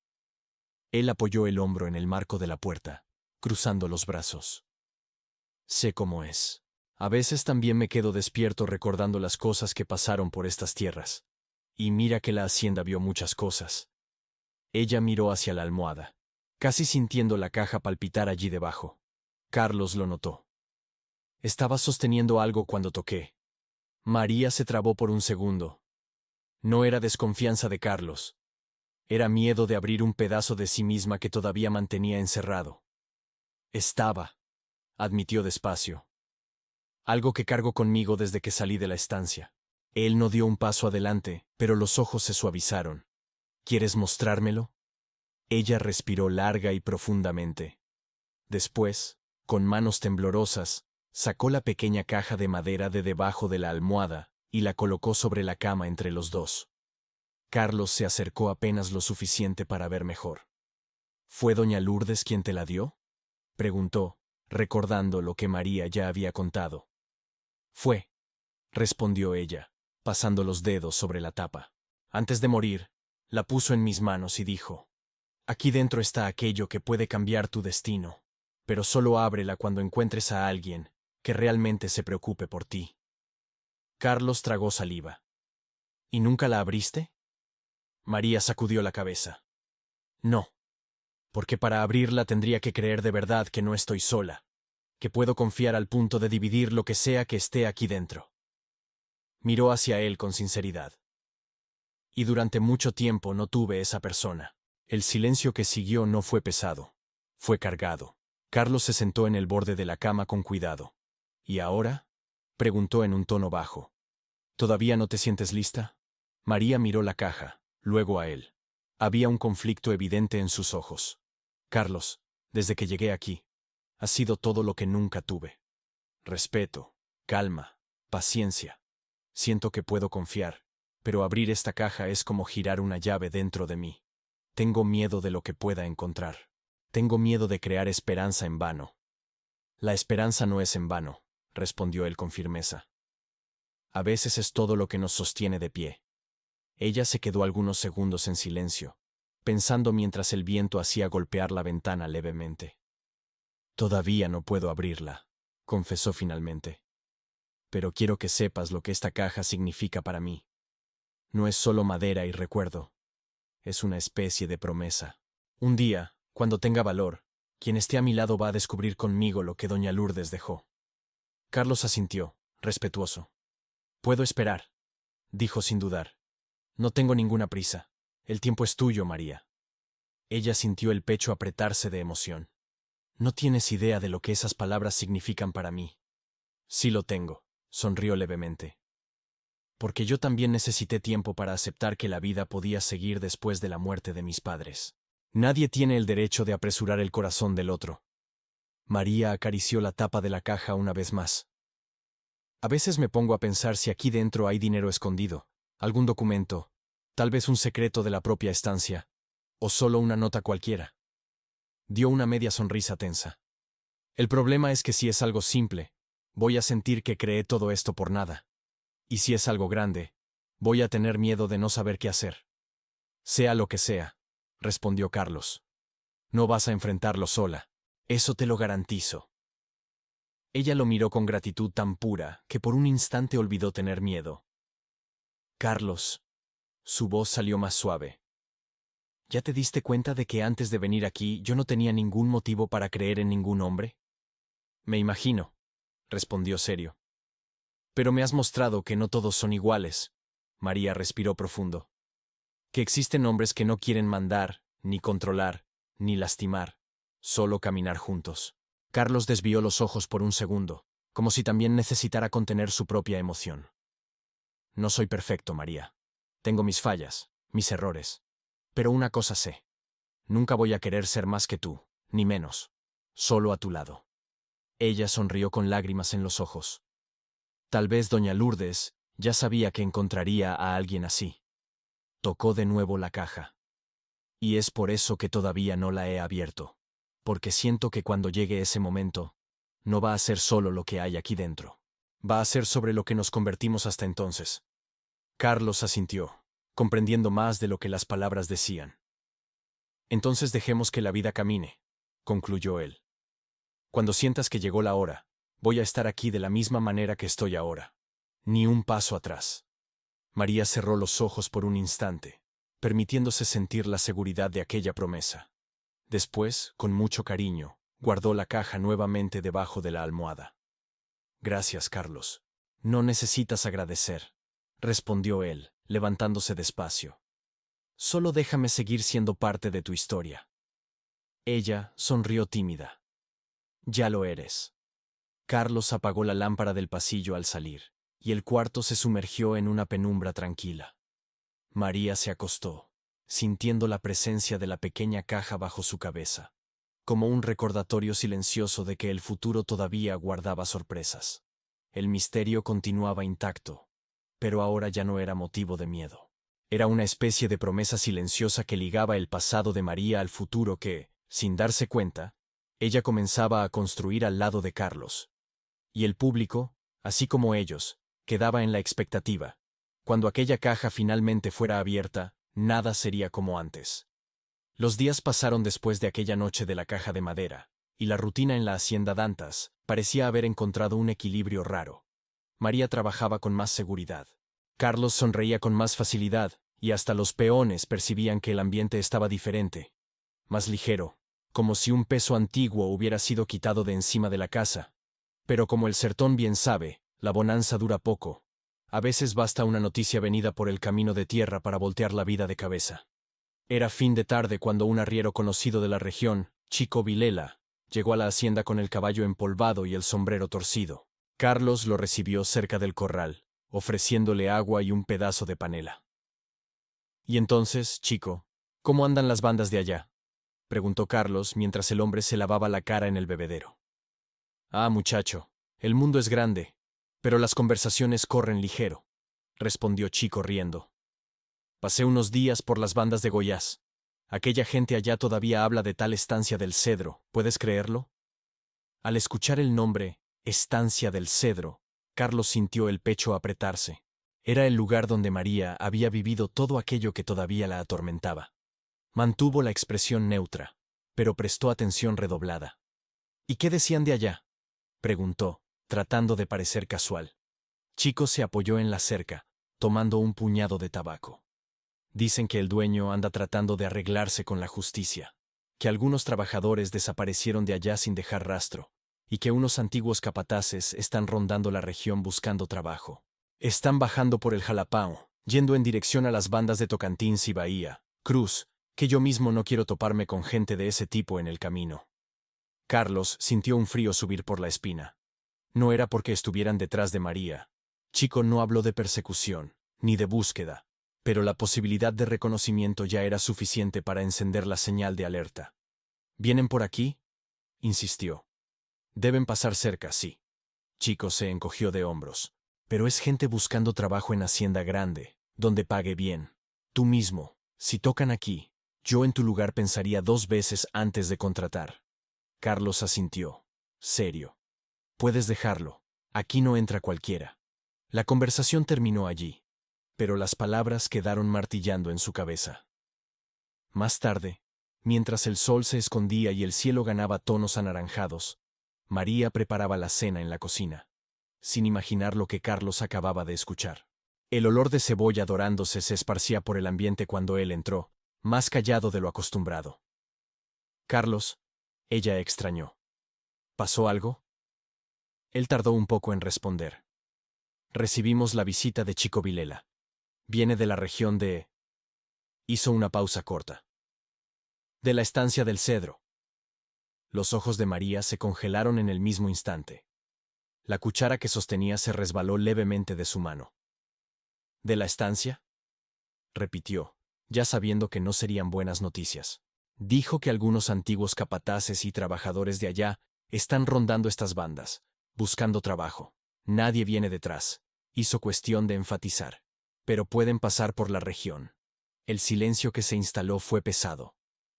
Speaker 1: Él apoyó el hombro en el marco de la puerta, cruzando los brazos. «Sé cómo es. A veces también me quedo despierto recordando las cosas que pasaron por estas tierras. Y mira que la hacienda vio muchas cosas». Ella miró hacia la almohada. casi sintiendo la caja palpitar allí debajo. Carlos lo notó. Estaba sosteniendo algo cuando toqué. María se trabó por un segundo. No era desconfianza de Carlos. Era miedo de abrir un pedazo de sí misma que todavía mantenía encerrado. Estaba, admitió despacio. Algo que cargo conmigo desde que salí de la estancia. Él no dio un paso adelante, pero los ojos se suavizaron. ¿Quieres mostrármelo? Ella respiró larga y profundamente. Después, con manos temblorosas, sacó la pequeña caja de madera de debajo de la almohada y la colocó sobre la cama entre los dos. Carlos se acercó apenas lo suficiente para ver mejor. ¿Fue doña Lourdes quien te la dio?, preguntó, recordando lo que María ya había contado. Fue, respondió ella, pasando los dedos sobre la tapa. Antes de morir, la puso en mis manos y dijo: aquí dentro está aquello que puede cambiar tu destino, pero solo ábrela cuando encuentres a alguien que realmente se preocupe por ti. Carlos tragó saliva. ¿Y nunca la abriste? María sacudió la cabeza. No, porque para abrirla tendría que creer de verdad que no estoy sola, que puedo confiar al punto de dividir lo que sea que esté aquí dentro. Miró hacia él con sinceridad. Y durante mucho tiempo no tuve esa persona. El silencio que siguió no fue pesado, fue cargado. Carlos se sentó en el borde de la cama con cuidado. ¿Y ahora?, preguntó en un tono bajo. ¿Todavía no te sientes lista? María miró la caja, luego a él. Había un conflicto evidente en sus ojos. Carlos, desde que llegué aquí, has sido todo lo que nunca tuve. Respeto, calma, paciencia. Siento que puedo confiar, pero abrir esta caja es como girar una llave dentro de mí. Tengo miedo de lo que pueda encontrar. Tengo miedo de crear esperanza en vano. La esperanza no es en vano, respondió él con firmeza. A veces es todo lo que nos sostiene de pie. Ella se quedó algunos segundos en silencio, pensando mientras el viento hacía golpear la ventana levemente. Todavía no puedo abrirla, confesó finalmente. Pero quiero que sepas lo que esta caja significa para mí. No es solo madera y recuerdo. Es una especie de promesa. Un día, cuando tenga valor, quien esté a mi lado va a descubrir conmigo lo que doña Lourdes dejó. Carlos asintió, respetuoso. Puedo esperar, dijo sin dudar. No tengo ninguna prisa. El tiempo es tuyo, María. Ella sintió el pecho apretarse de emoción. No tienes idea de lo que esas palabras significan para mí. Sí lo tengo, sonrió levemente. Porque yo también necesité tiempo para aceptar que la vida podía seguir después de la muerte de mis padres. Nadie tiene el derecho de apresurar el corazón del otro. María acarició la tapa de la caja una vez más. A veces me pongo a pensar si aquí dentro hay dinero escondido, algún documento, tal vez un secreto de la propia estancia, o solo una nota cualquiera. Dio una media sonrisa tensa. El problema es que si es algo simple, voy a sentir que creé todo esto por nada. Y si es algo grande, voy a tener miedo de no saber qué hacer. Sea lo que sea, respondió Carlos. No vas a enfrentarlo sola, eso te lo garantizo. Ella lo miró con gratitud tan pura que por un instante olvidó tener miedo. Carlos. Su voz salió más suave. ¿Ya te diste cuenta de que antes de venir aquí yo no tenía ningún motivo para creer en ningún hombre? Me imagino, respondió serio. Pero me has mostrado que no todos son iguales. María respiró profundo. Que existen hombres que no quieren mandar, ni controlar, ni lastimar, solo caminar juntos. Carlos desvió los ojos por un segundo, como si también necesitara contener su propia emoción. No soy perfecto, María. Tengo mis fallas, mis errores. Pero una cosa sé. Nunca voy a querer ser más que tú, ni menos. Solo a tu lado. Ella sonrió con lágrimas en los ojos. Tal vez doña Lourdes ya sabía que encontraría a alguien así. Tocó de nuevo la caja. Y es por eso que todavía no la he abierto. Porque siento que cuando llegue ese momento, no va a ser solo lo que hay aquí dentro. Va a ser sobre lo que nos convertimos hasta entonces. Carlos asintió, comprendiendo más de lo que las palabras decían. Entonces dejemos que la vida camine, concluyó él. Cuando sientas que llegó la hora, voy a estar aquí de la misma manera que estoy ahora. Ni un paso atrás. María cerró los ojos por un instante, permitiéndose sentir la seguridad de aquella promesa. Después, con mucho cariño, guardó la caja nuevamente debajo de la almohada. Gracias, Carlos. No necesitas agradecer, respondió él, levantándose despacio. Solo déjame seguir siendo parte de tu historia. Ella sonrió tímida. Ya lo eres. Carlos apagó la lámpara del pasillo al salir, y el cuarto se sumergió en una penumbra tranquila. María se acostó, sintiendo la presencia de la pequeña caja bajo su cabeza, como un recordatorio silencioso de que el futuro todavía guardaba sorpresas. El misterio continuaba intacto, pero ahora ya no era motivo de miedo. Era una especie de promesa silenciosa que ligaba el pasado de María al futuro que, sin darse cuenta, ella comenzaba a construir al lado de Carlos. Y el público, así como ellos, quedaba en la expectativa. Cuando aquella caja finalmente fuera abierta, nada sería como antes. Los días pasaron después de aquella noche de la caja de madera, y la rutina en la hacienda Dantas parecía haber encontrado un equilibrio raro. María trabajaba con más seguridad. Carlos sonreía con más facilidad, y hasta los peones percibían que el ambiente estaba diferente, más ligero, como si un peso antiguo hubiera sido quitado de encima de la casa. Pero como el sertón bien sabe, la bonanza dura poco. A veces basta una noticia venida por el camino de tierra para voltear la vida de cabeza. Era fin de tarde cuando un arriero conocido de la región, Chico Vilela, llegó a la hacienda con el caballo empolvado y el sombrero torcido. Carlos lo recibió cerca del corral, ofreciéndole agua y un pedazo de panela. «Y entonces, Chico, ¿cómo andan las bandas de allá?», preguntó Carlos mientras el hombre se lavaba la cara en el bebedero. «Ah, muchacho, el mundo es grande, pero las conversaciones corren ligero», respondió Chico riendo. «Pasé unos días por las bandas de Goiás. Aquella gente allá todavía habla de tal estancia del Cedro, ¿puedes creerlo?». Al escuchar el nombre, Estancia del Cedro, Carlos sintió el pecho apretarse. Era el lugar donde María había vivido todo aquello que todavía la atormentaba. Mantuvo la expresión neutra, pero prestó atención redoblada. «¿Y qué decían de allá?», preguntó, tratando de parecer casual. Chico se apoyó en la cerca, tomando un puñado de tabaco. «Dicen que el dueño anda tratando de arreglarse con la justicia, que algunos trabajadores desaparecieron de allá sin dejar rastro, y que unos antiguos capataces están rondando la región buscando trabajo. Están bajando por el Jalapão, yendo en dirección a las bandas de Tocantins y Bahía, Cruz, que yo mismo no quiero toparme con gente de ese tipo en el camino». Carlos sintió un frío subir por la espina. No era porque estuvieran detrás de María. Chico no habló de persecución, ni de búsqueda, pero la posibilidad de reconocimiento ya era suficiente para encender la señal de alerta. «¿Vienen por aquí?», insistió. «Deben pasar cerca, sí». Chico se encogió de hombros. «Pero es gente buscando trabajo en hacienda grande, donde pague bien. Tú mismo, si tocan aquí, yo en tu lugar pensaría 2 veces antes de contratar». Carlos asintió, serio. «Puedes dejarlo. Aquí no entra cualquiera». La conversación terminó allí, pero las palabras quedaron martillando en su cabeza. Más tarde, mientras el sol se escondía y el cielo ganaba tonos anaranjados, María preparaba la cena en la cocina, sin imaginar lo que Carlos acababa de escuchar. El olor de cebolla dorándose se esparcía por el ambiente cuando él entró, más callado de lo acostumbrado. «Carlos», ella extrañó. «¿Pasó algo?». Él tardó un poco en responder. «Recibimos la visita de Chico Vilela. Viene de la región de...». Hizo una pausa corta. «De la estancia del Cedro». Los ojos de María se congelaron en el mismo instante. La cuchara que sostenía se resbaló levemente de su mano. «¿De la estancia?», repitió, ya sabiendo que no serían buenas noticias. «Dijo que algunos antiguos capataces y trabajadores de allá están rondando estas bandas, buscando trabajo. Nadie viene detrás», hizo cuestión de enfatizar. «Pero pueden pasar por la región». El silencio que se instaló fue pesado.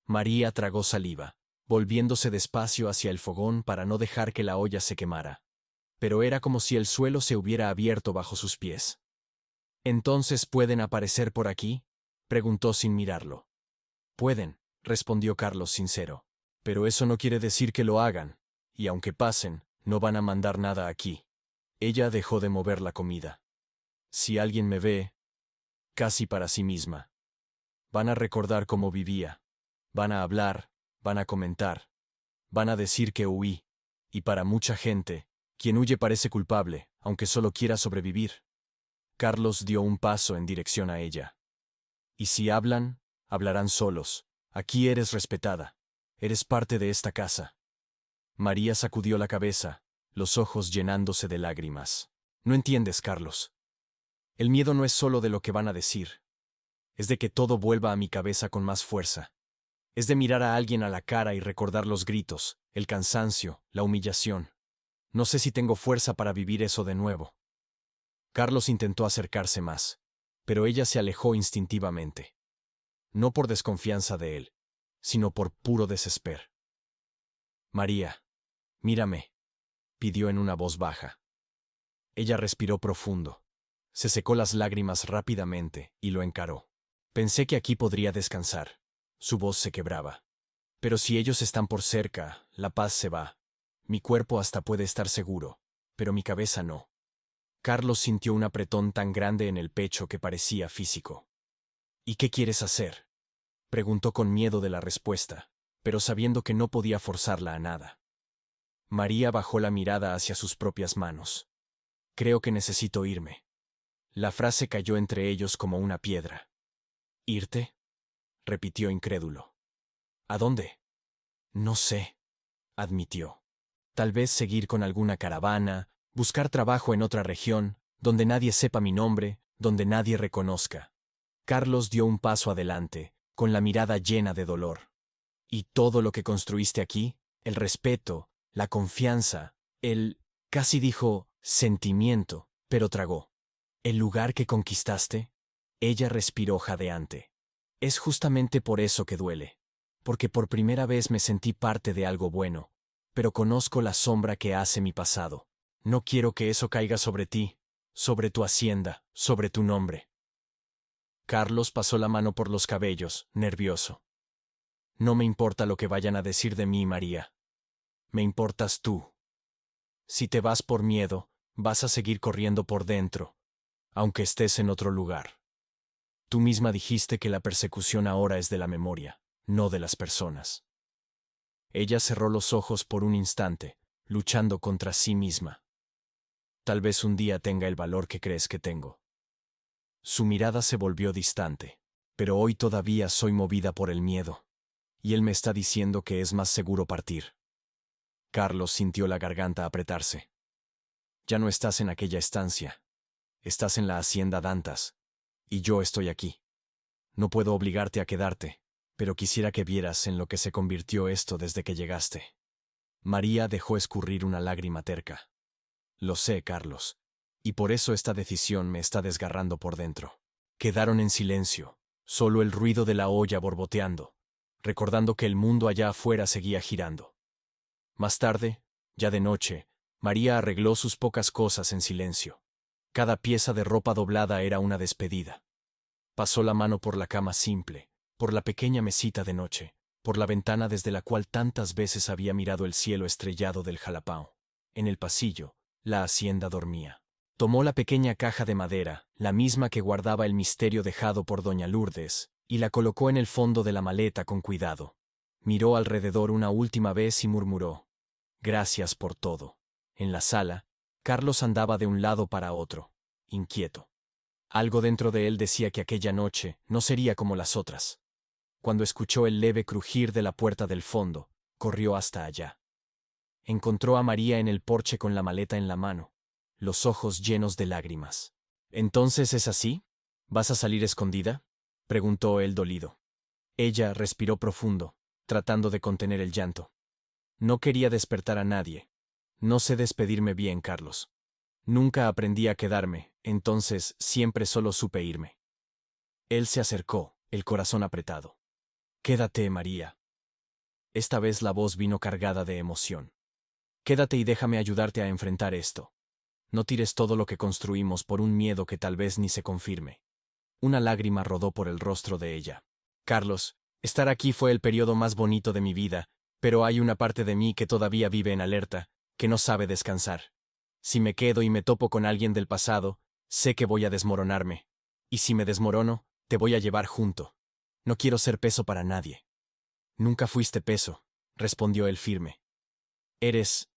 Speaker 1: María tragó saliva, volviéndose despacio hacia el fogón para no dejar que la olla se quemara. Pero era como si el suelo se hubiera abierto bajo sus pies. «¿Entonces pueden aparecer por aquí?», preguntó sin mirarlo. «Pueden», respondió Carlos sincero. «Pero eso no quiere decir que lo hagan, y aunque pasen, no van a mandar nada aquí». Ella dejó de mover la comida. «Si alguien me ve, casi para sí misma. Van a recordar cómo vivía. Van a hablar, Van a comentar. Van a decir que huí. Y para mucha gente, quien huye parece culpable, aunque solo quiera sobrevivir. Carlos dio un paso en dirección a ella. Y si hablan, hablarán solos. Aquí eres respetada. Eres parte de esta casa. María sacudió la cabeza, los ojos llenándose de lágrimas. No entiendes, Carlos. El miedo no es solo de lo que van a decir. Es de que todo vuelva a mi cabeza con más fuerza. Es de mirar a alguien a la cara y recordar los gritos, el cansancio, la humillación. No sé si tengo fuerza para vivir eso de nuevo. Carlos intentó acercarse más, pero ella se alejó instintivamente. No por desconfianza de él, sino por puro desespero. María, mírame, pidió en una voz baja. Ella respiró profundo. Se secó las lágrimas rápidamente y lo encaró. Pensé que aquí podría descansar. Su voz se quebraba. Pero si ellos están por cerca, la paz se va. Mi cuerpo hasta puede estar seguro, pero mi cabeza no. Carlos sintió un apretón tan grande en el pecho que parecía físico. ¿Y qué quieres hacer?, preguntó con miedo de la respuesta, pero sabiendo que no podía forzarla a nada. María bajó la mirada hacia sus propias manos. Creo que necesito irme. La frase cayó entre ellos como una piedra. ¿Irte?, repitió incrédulo. ¿A dónde? No sé, admitió. Tal vez seguir con alguna caravana, buscar trabajo en otra región, donde nadie sepa mi nombre, donde nadie reconozca. Carlos dio un paso adelante, con la mirada llena de dolor. ¿Y todo lo que construiste aquí? El respeto, la confianza, casi dijo, sentimiento, pero tragó. ¿El lugar que conquistaste? Ella respiró jadeante. Es justamente por eso que duele. Porque por primera vez me sentí parte de algo bueno, pero conozco la sombra que hace mi pasado. No quiero que eso caiga sobre ti, sobre tu hacienda, sobre tu nombre. Carlos pasó la mano por los cabellos, nervioso. No me importa lo que vayan a decir de mí, María. Me importas tú. Si te vas por miedo, vas a seguir corriendo por dentro, aunque estés en otro lugar. Tú misma dijiste que la persecución ahora es de la memoria, no de las personas. Ella cerró los ojos por un instante, luchando contra sí misma. Tal vez un día tenga el valor que crees que tengo. Su mirada se volvió distante, pero hoy todavía soy movida por el miedo. Y él me está diciendo que es más seguro partir. Carlos sintió la garganta apretarse. Ya no estás en aquella estancia. Estás en la hacienda Dantas. Y yo estoy aquí. No puedo obligarte a quedarte, pero quisiera que vieras en lo que se convirtió esto desde que llegaste. María dejó escurrir una lágrima terca. Lo sé, Carlos. Y por eso esta decisión me está desgarrando por dentro. Quedaron en silencio, solo el ruido de la olla borboteando, recordando que el mundo allá afuera seguía girando. Más tarde, ya de noche, María arregló sus pocas cosas en silencio. Cada pieza de ropa doblada era una despedida. Pasó la mano por la cama simple, por la pequeña mesita de noche, por la ventana desde la cual tantas veces había mirado el cielo estrellado del Jalapão. En el pasillo, la hacienda dormía. Tomó la pequeña caja de madera, la misma que guardaba el misterio dejado por doña Lourdes, y la colocó en el fondo de la maleta con cuidado. Miró alrededor una última vez y murmuró: «Gracias por todo». En la sala, Carlos andaba de un lado para otro, inquieto. Algo dentro de él decía que aquella noche no sería como las otras. Cuando escuchó el leve crujir de la puerta del fondo, corrió hasta allá. Encontró a María en el porche con la maleta en la mano, los ojos llenos de lágrimas. «¿Entonces es así? ¿Vas a salir escondida?», preguntó él dolido. Ella respiró profundo, tratando de contener el llanto. «No quería despertar a nadie. No sé despedirme bien, Carlos. Nunca aprendí a quedarme, entonces siempre solo supe irme». Él se acercó, el corazón apretado. «Quédate, María». Esta vez la voz vino cargada de emoción. «Quédate y déjame ayudarte a enfrentar esto. No tires todo lo que construimos por un miedo que tal vez ni se confirme». Una lágrima rodó por el rostro de ella. «Carlos, estar aquí fue el periodo más bonito de mi vida, pero hay una parte de mí que todavía vive en alerta, que no sabe descansar. Si me quedo y me topo con alguien del pasado, sé que voy a desmoronarme. Y si me desmorono, te voy a llevar junto. No quiero ser peso para nadie». Nunca fuiste peso, respondió él firme. Eres...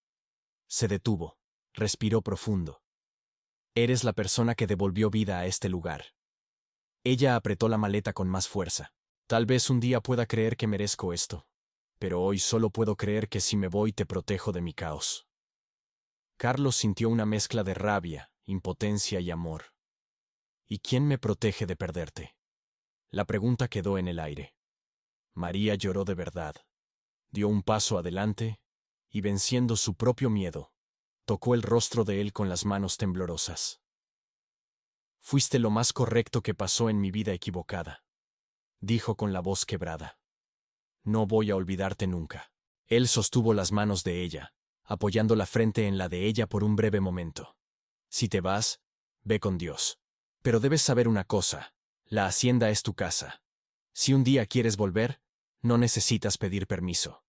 Speaker 1: Se detuvo. Respiró profundo. Eres la persona que devolvió vida a este lugar. Ella apretó la maleta con más fuerza. Tal vez un día pueda creer que merezco esto, pero hoy solo puedo creer que si me voy te protejo de mi caos. Carlos sintió una mezcla de rabia, impotencia y amor. ¿Y quién me protege de perderte? La pregunta quedó en el aire. María lloró de verdad. Dio un paso adelante y, venciendo su propio miedo, tocó el rostro de él con las manos temblorosas. Fuiste lo más correcto que pasó en mi vida equivocada, dijo con la voz quebrada. No voy a olvidarte nunca. Él sostuvo las manos de ella, apoyando la frente en la de ella por un breve momento. Si te vas, ve con Dios. Pero debes saber una cosa, la hacienda es tu casa. Si un día quieres volver, no necesitas pedir permiso.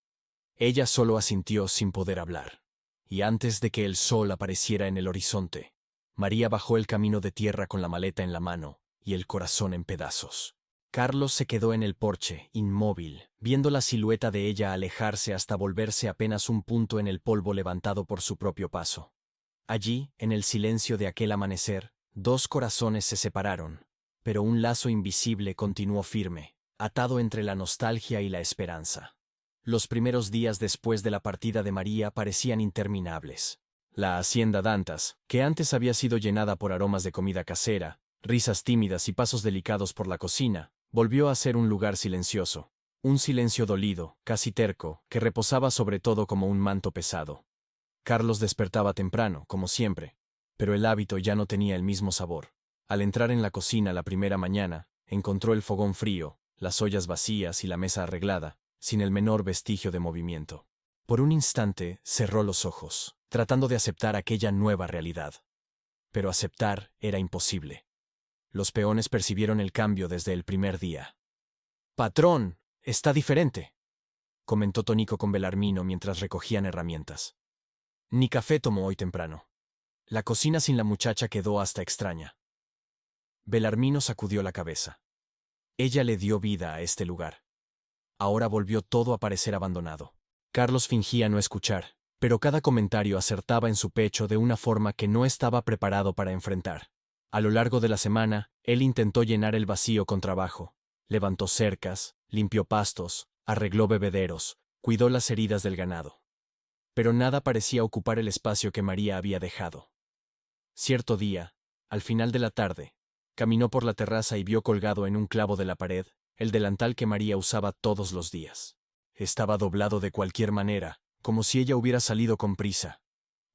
Speaker 1: Ella solo asintió sin poder hablar. Y antes de que el sol apareciera en el horizonte, María bajó el camino de tierra con la maleta en la mano y el corazón en pedazos. Carlos se quedó en el porche, inmóvil, viendo la silueta de ella alejarse hasta volverse apenas un punto en el polvo levantado por su propio paso. Allí, en el silencio de aquel amanecer, dos corazones se separaron, pero un lazo invisible continuó firme, atado entre la nostalgia y la esperanza. Los primeros días después de la partida de María parecían interminables. La hacienda Dantas, que antes había sido llenada por aromas de comida casera, risas tímidas y pasos delicados por la cocina, volvió a ser un lugar silencioso. Un silencio dolido, casi terco, que reposaba sobre todo como un manto pesado. Carlos despertaba temprano, como siempre, pero el hábito ya no tenía el mismo sabor. Al entrar en la cocina la primera mañana, encontró el fogón frío, las ollas vacías y la mesa arreglada, sin el menor vestigio de movimiento. Por un instante cerró los ojos, tratando de aceptar aquella nueva realidad. Pero aceptar era imposible. Los peones percibieron el cambio desde el primer día. «Patrón, está diferente», comentó Tonico con Belarmino mientras recogían herramientas. Ni café tomó hoy temprano. La cocina sin la muchacha quedó hasta extraña. Belarmino sacudió la cabeza. Ella le dio vida a este lugar. Ahora volvió todo a parecer abandonado. Carlos fingía no escuchar, pero cada comentario acertaba en su pecho de una forma que no estaba preparado para enfrentar. A lo largo de la semana, él intentó llenar el vacío con trabajo. Levantó cercas, limpió pastos, arregló bebederos, cuidó las heridas del ganado. Pero nada parecía ocupar el espacio que María había dejado. Cierto día, al final de la tarde, caminó por la terraza y vio colgado en un clavo de la pared el delantal que María usaba todos los días. Estaba doblado de cualquier manera, como si ella hubiera salido con prisa.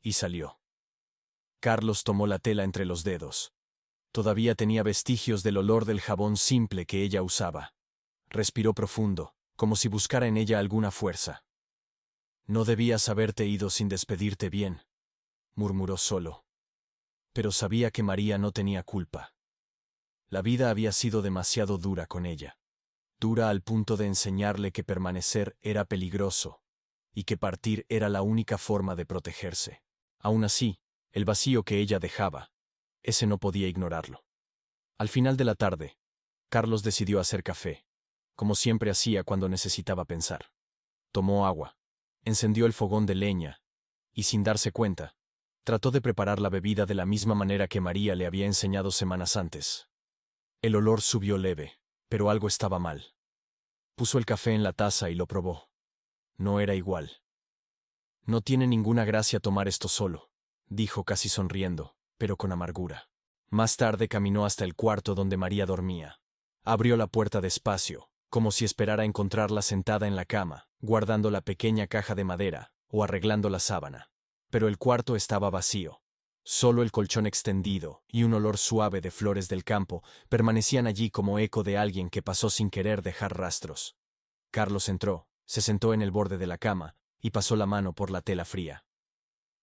Speaker 1: Y salió. Carlos tomó la tela entre los dedos. Todavía tenía vestigios del olor del jabón simple que ella usaba. Respiró profundo, como si buscara en ella alguna fuerza. «No debías haberte ido sin despedirte bien», murmuró solo. Pero sabía que María no tenía culpa. La vida había sido demasiado dura con ella. Dura al punto de enseñarle que permanecer era peligroso, y que partir era la única forma de protegerse. Aún así, el vacío que ella dejaba, ese no podía ignorarlo. Al final de la tarde, Carlos decidió hacer café, como siempre hacía cuando necesitaba pensar. Tomó agua. Encendió el fogón de leña, y sin darse cuenta, trató de preparar la bebida de la misma manera que María le había enseñado semanas antes. El olor subió leve, pero algo estaba mal. Puso el café en la taza y lo probó. No era igual. «No tiene ninguna gracia tomar esto solo», dijo casi sonriendo, pero con amargura. Más tarde caminó hasta el cuarto donde María dormía. Abrió la puerta despacio, como si esperara encontrarla sentada en la cama, guardando la pequeña caja de madera o arreglando la sábana. Pero el cuarto estaba vacío. Solo el colchón extendido y un olor suave de flores del campo permanecían allí como eco de alguien que pasó sin querer dejar rastros. Carlos entró, se sentó en el borde de la cama y pasó la mano por la tela fría.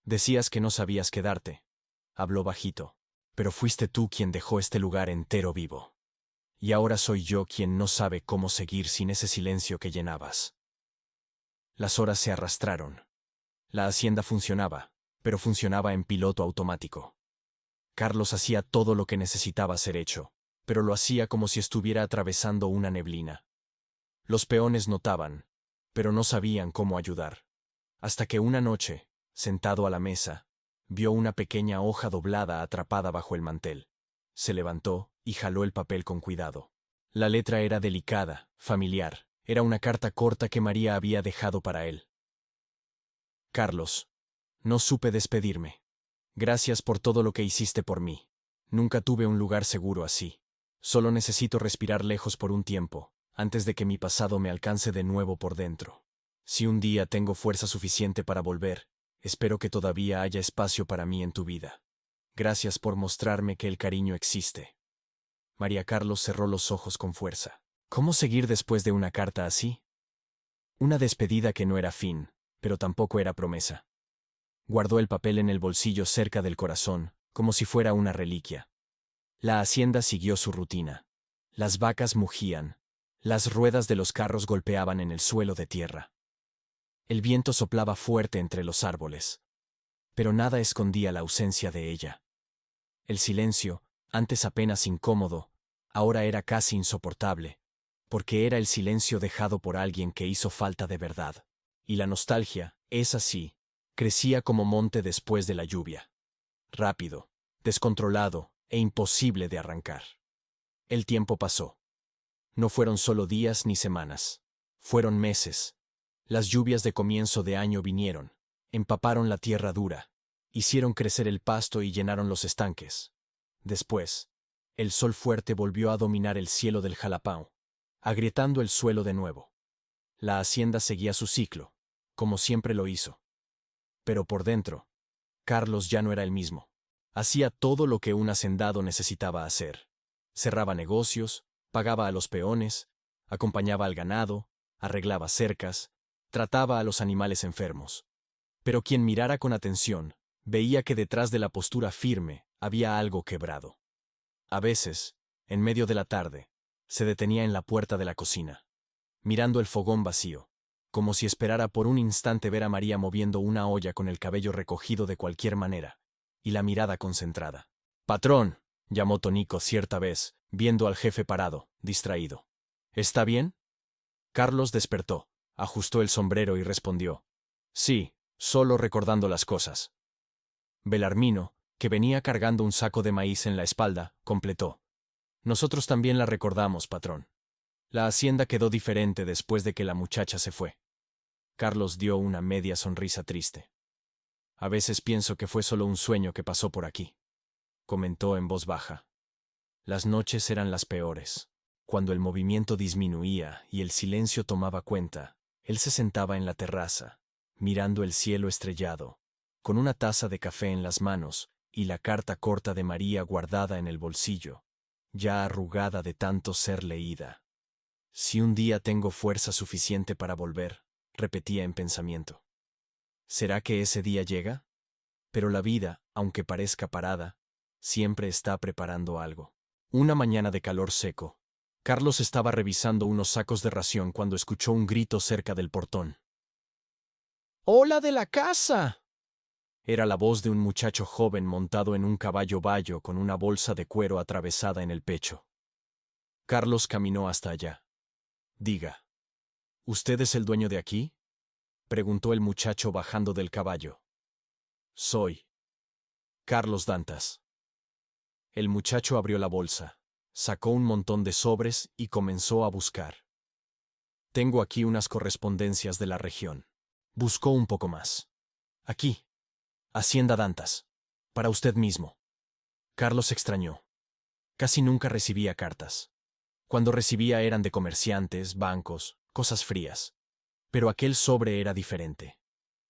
Speaker 1: «Decías que no sabías quedarte», habló bajito, «pero fuiste tú quien dejó este lugar entero vivo. Y ahora soy yo quien no sabe cómo seguir sin ese silencio que llenabas». Las horas se arrastraron. La hacienda funcionaba, pero funcionaba en piloto automático. Carlos hacía todo lo que necesitaba ser hecho, pero lo hacía como si estuviera atravesando una neblina. Los peones notaban, pero no sabían cómo ayudar. Hasta que una noche, sentado a la mesa, vio una pequeña hoja doblada atrapada bajo el mantel. Se levantó y jaló el papel con cuidado. La letra era delicada, familiar. Era una carta corta que María había dejado para él. Carlos, no supe despedirme. Gracias por todo lo que hiciste por mí. Nunca tuve un lugar seguro así. Solo necesito respirar lejos por un tiempo, antes de que mi pasado me alcance de nuevo por dentro. Si un día tengo fuerza suficiente para volver, espero que todavía haya espacio para mí en tu vida. Gracias por mostrarme que el cariño existe. María Carlos cerró los ojos con fuerza. ¿Cómo seguir después de una carta así? Una despedida que no era fin, pero tampoco era promesa. Guardó el papel en el bolsillo cerca del corazón, como si fuera una reliquia. La hacienda siguió su rutina. Las vacas mugían. Las ruedas de los carros golpeaban en el suelo de tierra. El viento soplaba fuerte entre los árboles. Pero nada escondía la ausencia de ella. El silencio, antes apenas incómodo, ahora era casi insoportable, porque era el silencio dejado por alguien que hizo falta de verdad. Y la nostalgia, es así, crecía como monte después de la lluvia. Rápido, descontrolado e imposible de arrancar. El tiempo pasó. No fueron solo días ni semanas. Fueron meses. Las lluvias de comienzo de año vinieron, empaparon la tierra dura, hicieron crecer el pasto y llenaron los estanques. Después, el sol fuerte volvió a dominar el cielo del Jalapão, agrietando el suelo de nuevo. La hacienda seguía su ciclo, como siempre lo hizo. Pero por dentro, Carlos ya no era el mismo. Hacía todo lo que un hacendado necesitaba hacer. Cerraba negocios, pagaba a los peones, acompañaba al ganado, arreglaba cercas, trataba a los animales enfermos. Pero quien mirara con atención, veía que detrás de la postura firme había algo quebrado. A veces, en medio de la tarde, se detenía en la puerta de la cocina, mirando el fogón vacío, como si esperara por un instante ver a María moviendo una olla con el cabello recogido de cualquier manera, y la mirada concentrada. «Patrón», llamó Tonico cierta vez, viendo al jefe parado, distraído. «¿Está bien?» Carlos despertó, ajustó el sombrero y respondió. «Sí, solo recordando las cosas». Belarmino, que venía cargando un saco de maíz en la espalda, completó. «Nosotros también la recordamos, patrón. La hacienda quedó diferente después de que la muchacha se fue». Carlos dio una media sonrisa triste. «A veces pienso que fue solo un sueño que pasó por aquí», comentó en voz baja. Las noches eran las peores. Cuando el movimiento disminuía y el silencio tomaba cuenta, él se sentaba en la terraza, mirando el cielo estrellado, con una taza de café en las manos y la carta corta de María guardada en el bolsillo, ya arrugada de tanto ser leída. «Si un día tengo fuerza suficiente para volver», repetía en pensamiento. ¿Será que ese día llega? Pero la vida, aunque parezca parada, siempre está preparando algo. Una mañana de calor seco, Carlos estaba revisando unos sacos de ración cuando escuchó un grito cerca del portón. «¡Hola de la casa!» Era la voz de un muchacho joven montado en un caballo bayo con una bolsa de cuero atravesada en el pecho. Carlos caminó hasta allá. «Diga, ¿usted es el dueño de aquí?», preguntó el muchacho bajando del caballo. «Soy Carlos Dantas». El muchacho abrió la bolsa, sacó un montón de sobres y comenzó a buscar. «Tengo aquí unas correspondencias de la región». Buscó un poco más. «Aquí, Hacienda Dantas, para usted mismo». Carlos se extrañó. Casi nunca recibía cartas. Cuando recibía eran de comerciantes, bancos, cosas frías. Pero aquel sobre era diferente.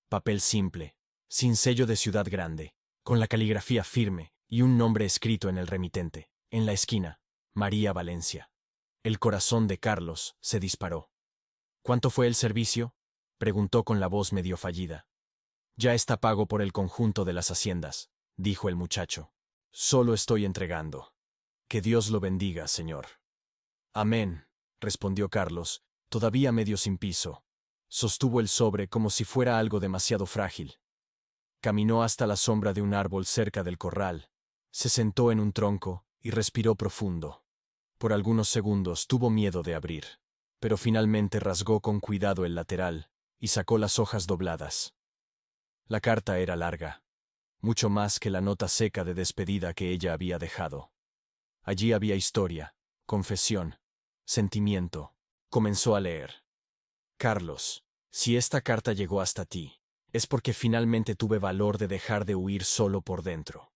Speaker 1: Papel simple, sin sello de ciudad grande, con la caligrafía firme y un nombre escrito en el remitente, en la esquina, María Valencia. El corazón de Carlos se disparó. «¿Cuánto fue el servicio?», preguntó con la voz medio fallida. «Ya está pago por el conjunto de las haciendas», dijo el muchacho. «Solo estoy entregando». «Que Dios lo bendiga, señor». «Amén», respondió Carlos, todavía medio sin piso. Sostuvo el sobre como si fuera algo demasiado frágil. Caminó hasta la sombra de un árbol cerca del corral, se sentó en un tronco y respiró profundo. Por algunos segundos tuvo miedo de abrir, pero finalmente rasgó con cuidado el lateral y sacó las hojas dobladas. La carta era larga, mucho más que la nota seca de despedida que ella había dejado. Allí había historia, confesión, sentimiento. Comenzó a leer. Carlos, si esta carta llegó hasta ti, es porque finalmente tuve valor de dejar de huir solo por dentro.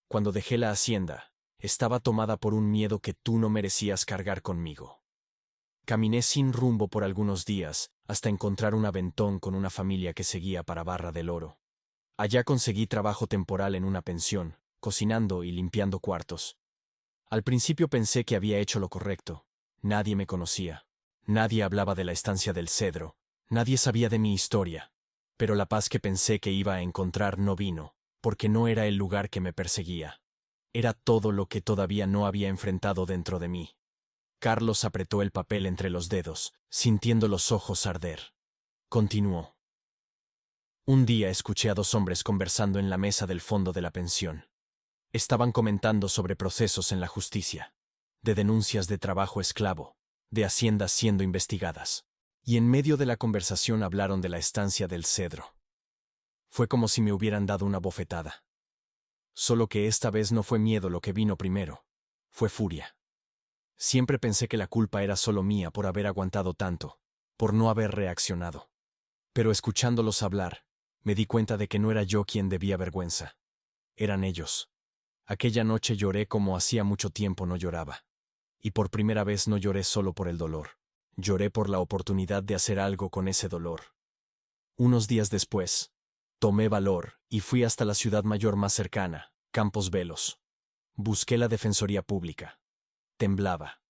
Speaker 1: Cuando dejé la hacienda, estaba tomada por un miedo que tú no merecías cargar conmigo. Caminé sin rumbo por algunos días, hasta encontrar un aventón con una familia que seguía para Barra del Oro. Allá conseguí trabajo temporal en una pensión, cocinando y limpiando cuartos. Al principio pensé que había hecho lo correcto. Nadie me conocía. Nadie hablaba de la estancia del Cedro. Nadie sabía de mi historia. Pero la paz que pensé que iba a encontrar no vino, porque no era el lugar que me perseguía. Era todo lo que todavía no había enfrentado dentro de mí. Carlos apretó el papel entre los dedos, sintiendo los ojos arder. Continuó. Un día escuché a dos hombres conversando en la mesa del fondo de la pensión. Estaban comentando sobre procesos en la justicia, de denuncias de trabajo esclavo, de haciendas siendo investigadas. Y en medio de la conversación hablaron de la estancia del Cedro. Fue como si me hubieran dado una bofetada. Solo que esta vez no fue miedo lo que vino primero, fue furia. Siempre pensé que la culpa era solo mía por haber aguantado tanto, por no haber reaccionado. Pero escuchándolos hablar, me di cuenta de que no era yo quien debía vergüenza. Eran ellos. Aquella noche lloré como hacía mucho tiempo no lloraba. Y por primera vez no lloré solo por el dolor. Lloré por la oportunidad de hacer algo con ese dolor. Unos días después, tomé valor y fui hasta la ciudad mayor más cercana, Campos Velos. Busqué la Defensoría Pública. Temblaba.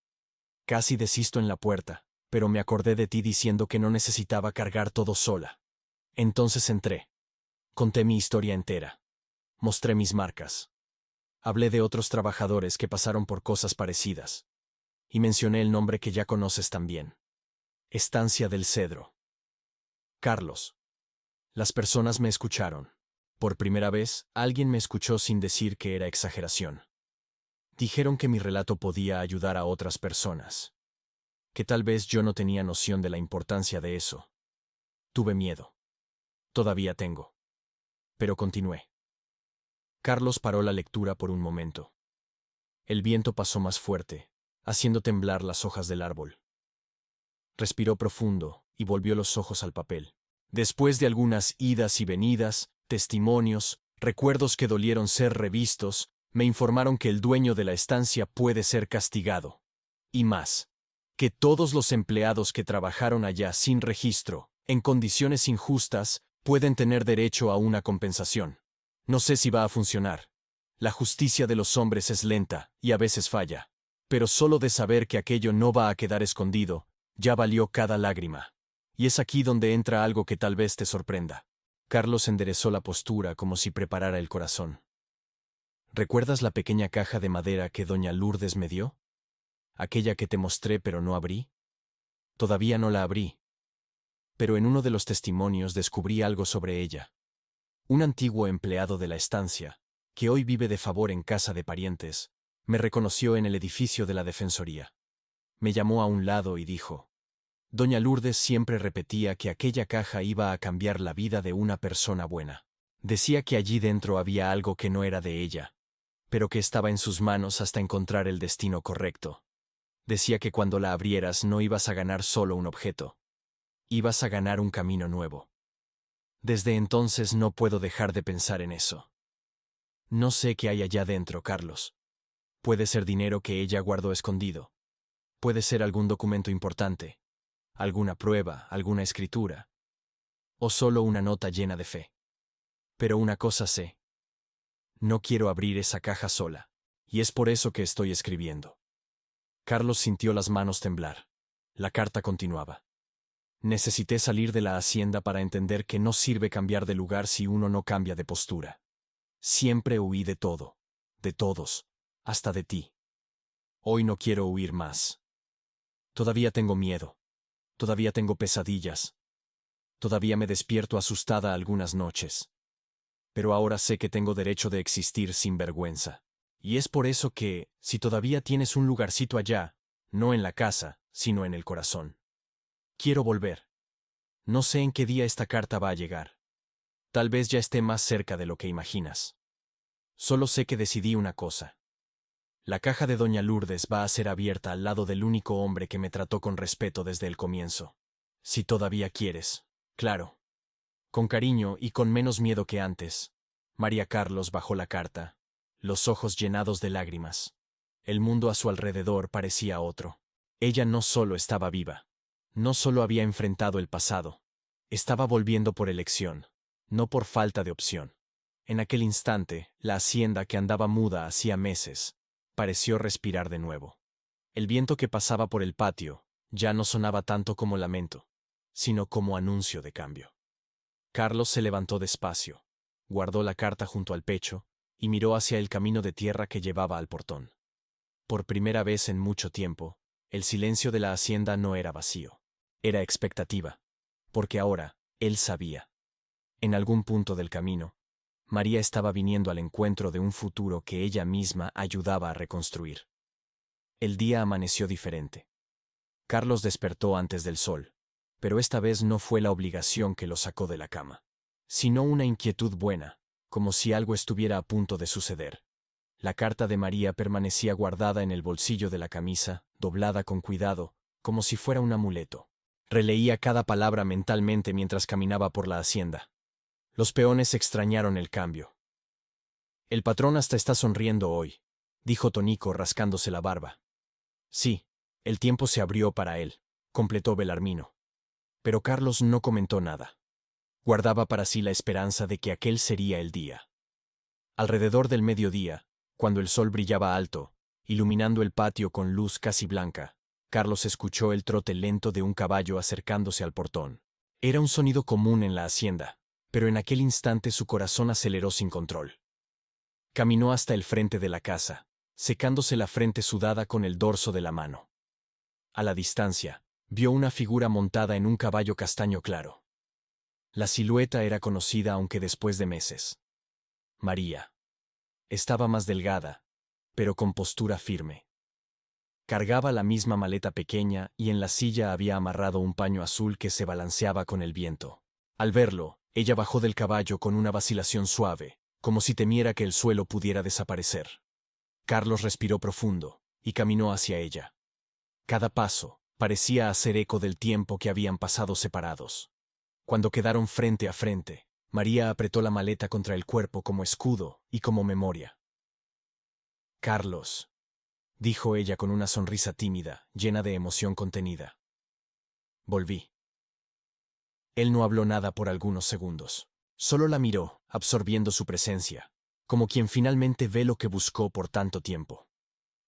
Speaker 1: Casi desisto en la puerta, pero me acordé de ti diciendo que no necesitaba cargar todo sola. Entonces entré. Conté mi historia entera. Mostré mis marcas. Hablé de otros trabajadores que pasaron por cosas parecidas. Y mencioné el nombre que ya conoces también. Estancia del Cedro. Carlos. Las personas me escucharon. Por primera vez, alguien me escuchó sin decir que era exageración. Dijeron que mi relato podía ayudar a otras personas. Que tal vez yo no tenía noción de la importancia de eso. Tuve miedo. Todavía tengo. Pero continué. Carlos paró la lectura por un momento. El viento pasó más fuerte, haciendo temblar las hojas del árbol. Respiró profundo y volvió los ojos al papel. Después de algunas idas y venidas, testimonios, recuerdos que dolieron ser revistos, me informaron que el dueño de la estancia puede ser castigado. Y más, que todos los empleados que trabajaron allá sin registro, en condiciones injustas, pueden tener derecho a una compensación. No sé si va a funcionar. La justicia de los hombres es lenta y a veces falla. Pero solo de saber que aquello no va a quedar escondido, ya valió cada lágrima. Y es aquí donde entra algo que tal vez te sorprenda. Carlos enderezó la postura como si preparara el corazón. ¿Recuerdas la pequeña caja de madera que doña Lourdes me dio? Aquella que te mostré pero no abrí. Todavía no la abrí. Pero en uno de los testimonios descubrí algo sobre ella. Un antiguo empleado de la estancia, que hoy vive de favor en casa de parientes, me reconoció en el edificio de la Defensoría. Me llamó a un lado y dijo: Doña Lourdes siempre repetía que aquella caja iba a cambiar la vida de una persona buena. Decía que allí dentro había algo que no era de ella, pero que estaba en sus manos hasta encontrar el destino correcto. Decía que cuando la abrieras no ibas a ganar solo un objeto. Ibas a ganar un camino nuevo. Desde entonces no puedo dejar de pensar en eso. No sé qué hay allá dentro, Carlos. Puede ser dinero que ella guardó escondido. Puede ser algún documento importante. Alguna prueba, alguna escritura. O solo una nota llena de fe. Pero una cosa sé. No quiero abrir esa caja sola. Y es por eso que estoy escribiendo. Carlos sintió las manos temblar. La carta continuaba. Necesité salir de la hacienda para entender que no sirve cambiar de lugar si uno no cambia de postura. Siempre huí de todo, de todos, hasta de ti. Hoy no quiero huir más. Todavía tengo miedo. Todavía tengo pesadillas. Todavía me despierto asustada algunas noches. Pero ahora sé que tengo derecho de existir sin vergüenza. Y es por eso que, si todavía tienes un lugarcito allá, no en la casa, sino en el corazón, Quiero volver. No sé en qué día esta carta va a llegar. Tal vez ya esté más cerca de lo que imaginas. Solo sé que decidí una cosa. La caja de Doña Lourdes va a ser abierta al lado del único hombre que me trató con respeto desde el comienzo. Si todavía quieres. Claro. Con cariño y con menos miedo que antes. María Carlos bajó la carta, los ojos llenados de lágrimas. El mundo a su alrededor parecía otro. Ella no solo estaba viva, no solo había enfrentado el pasado, estaba volviendo por elección, no por falta de opción. En aquel instante, la hacienda que andaba muda hacía meses, pareció respirar de nuevo. El viento que pasaba por el patio ya no sonaba tanto como lamento, sino como anuncio de cambio. Carlos se levantó despacio, guardó la carta junto al pecho y miró hacia el camino de tierra que llevaba al portón. Por primera vez en mucho tiempo, el silencio de la hacienda no era vacío, era expectativa, porque ahora él sabía. En algún punto del camino, María estaba viniendo al encuentro de un futuro que ella misma ayudaba a reconstruir. El día amaneció diferente. Carlos despertó antes del sol, pero esta vez no fue la obligación que lo sacó de la cama, sino una inquietud buena, como si algo estuviera a punto de suceder. La carta de María permanecía guardada en el bolsillo de la camisa, doblada con cuidado, como si fuera un amuleto. Releía cada palabra mentalmente mientras caminaba por la hacienda. Los peones extrañaron el cambio. El patrón hasta está sonriendo hoy, dijo Tonico rascándose la barba. Sí, el tiempo se abrió para él, completó Belarmino. Pero Carlos no comentó nada. Guardaba para sí la esperanza de que aquel sería el día. Alrededor del mediodía, cuando el sol brillaba alto, iluminando el patio con luz casi blanca, Carlos escuchó el trote lento de un caballo acercándose al portón. Era un sonido común en la hacienda, pero en aquel instante su corazón aceleró sin control. Caminó hasta el frente de la casa, secándose la frente sudada con el dorso de la mano. A la distancia, vio una figura montada en un caballo castaño claro. La silueta era conocida aunque después de meses. María. Estaba más delgada, pero con postura firme. Cargaba la misma maleta pequeña y en la silla había amarrado un paño azul que se balanceaba con el viento. Al verlo, ella bajó del caballo con una vacilación suave, como si temiera que el suelo pudiera desaparecer. Carlos respiró profundo y caminó hacia ella. Cada paso parecía hacer eco del tiempo que habían pasado separados. Cuando quedaron frente a frente, María apretó la maleta contra el cuerpo como escudo y como memoria. Carlos, dijo ella con una sonrisa tímida, llena de emoción contenida. Volví. Él no habló nada por algunos segundos. Solo la miró, absorbiendo su presencia, como quien finalmente ve lo que buscó por tanto tiempo.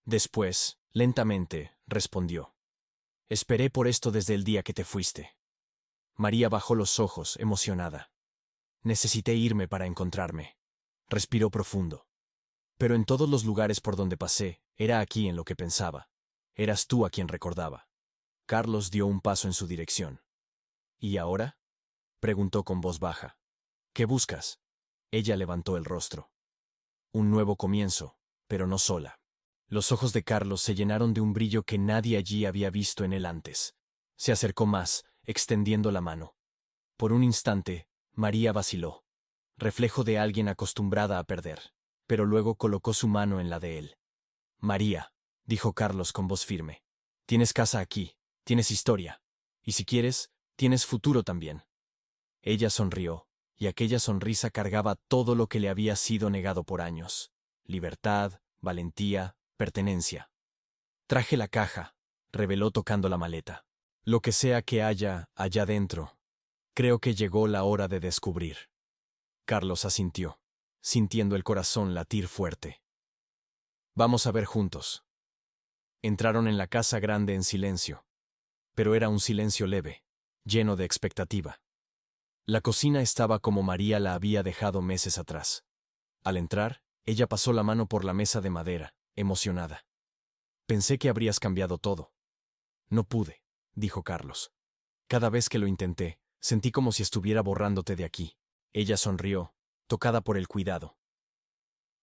Speaker 1: Después, lentamente, respondió. Esperé por esto desde el día que te fuiste. María bajó los ojos, emocionada. Necesité irme para encontrarme. Respiró profundo. Pero en todos los lugares por donde pasé, era aquí en lo que pensaba. Eras tú a quien recordaba. Carlos dio un paso en su dirección. ¿Y ahora? Preguntó con voz baja. ¿Qué buscas? Ella levantó el rostro. Un nuevo comienzo, pero no sola. Los ojos de Carlos se llenaron de un brillo que nadie allí había visto en él antes. Se acercó más, extendiendo la mano. Por un instante, María vaciló, reflejo de alguien acostumbrada a perder, pero luego colocó su mano en la de él. María, dijo Carlos con voz firme, tienes casa aquí, tienes historia, y si quieres, tienes futuro también. Ella sonrió, y aquella sonrisa cargaba todo lo que le había sido negado por años: libertad, valentía, pertenencia. Traje la caja, reveló tocando la maleta. Lo que sea que haya allá dentro, creo que llegó la hora de descubrir. Carlos asintió, sintiendo el corazón latir fuerte. Vamos a ver juntos. Entraron en la casa grande en silencio, pero era un silencio leve, lleno de expectativa. La cocina estaba como María la había dejado meses atrás. Al entrar, ella pasó la mano por la mesa de madera, emocionada. Pensé que habrías cambiado todo. No pude, dijo Carlos. Cada vez que lo intenté, sentí como si estuviera borrándote de aquí. Ella sonrió, tocada por el cuidado.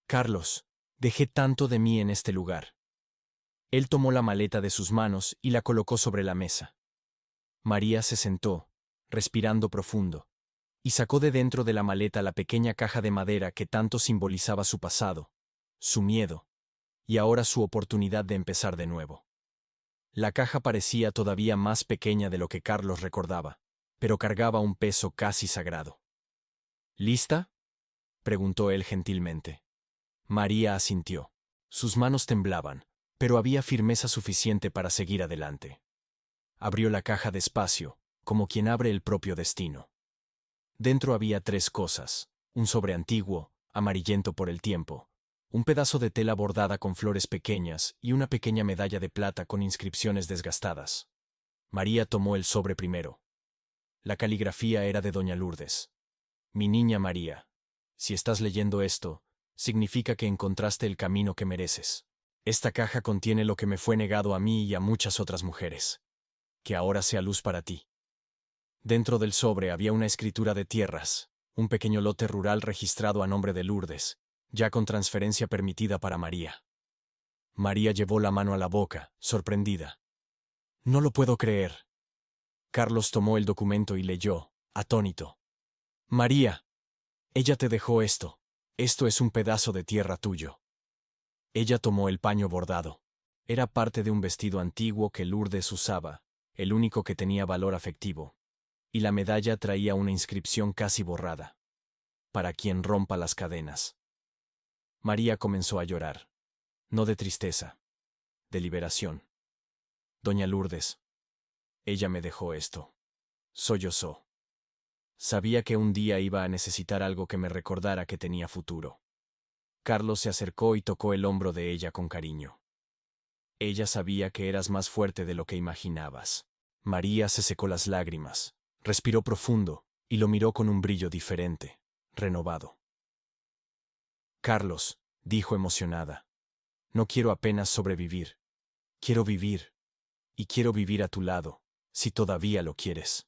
Speaker 1: Carlos, dejé tanto de mí en este lugar. Él tomó la maleta de sus manos y la colocó sobre la mesa. María se sentó, respirando profundo, y sacó de dentro de la maleta la pequeña caja de madera que tanto simbolizaba su pasado, su miedo, y ahora su oportunidad de empezar de nuevo. La caja parecía todavía más pequeña de lo que Carlos recordaba, pero cargaba un peso casi sagrado. ¿Lista?, preguntó él gentilmente. María asintió. Sus manos temblaban, pero había firmeza suficiente para seguir adelante. Abrió la caja despacio, como quien abre el propio destino. Dentro había 3 cosas: un sobre antiguo, amarillento por el tiempo, un pedazo de tela bordada con flores pequeñas y una pequeña medalla de plata con inscripciones desgastadas. María tomó el sobre primero. La caligrafía era de doña Lourdes. Mi niña María, si estás leyendo esto, significa que encontraste el camino que mereces. Esta caja contiene lo que me fue negado a mí y a muchas otras mujeres. Que ahora sea luz para ti. Dentro del sobre había una escritura de tierras, un pequeño lote rural registrado a nombre de Lourdes, ya con transferencia permitida para María. María llevó la mano a la boca, sorprendida. No lo puedo creer. Carlos tomó el documento y leyó, atónito. María, ella te dejó esto. Esto es un pedazo de tierra tuyo. Ella tomó el paño bordado. Era parte de un vestido antiguo que Lourdes usaba, el único que tenía valor afectivo. Y la medalla traía una inscripción casi borrada. Para quien rompa las cadenas. María comenzó a llorar. No de tristeza. De liberación. Doña Lourdes. Ella me dejó esto. Sollozó. Sabía que un día iba a necesitar algo que me recordara que tenía futuro. Carlos se acercó y tocó el hombro de ella con cariño. Ella sabía que eras más fuerte de lo que imaginabas. María se secó las lágrimas, respiró profundo, y lo miró con un brillo diferente, renovado. Carlos, dijo emocionada, no quiero apenas sobrevivir. Quiero vivir. Y quiero vivir a tu lado, si todavía lo quieres.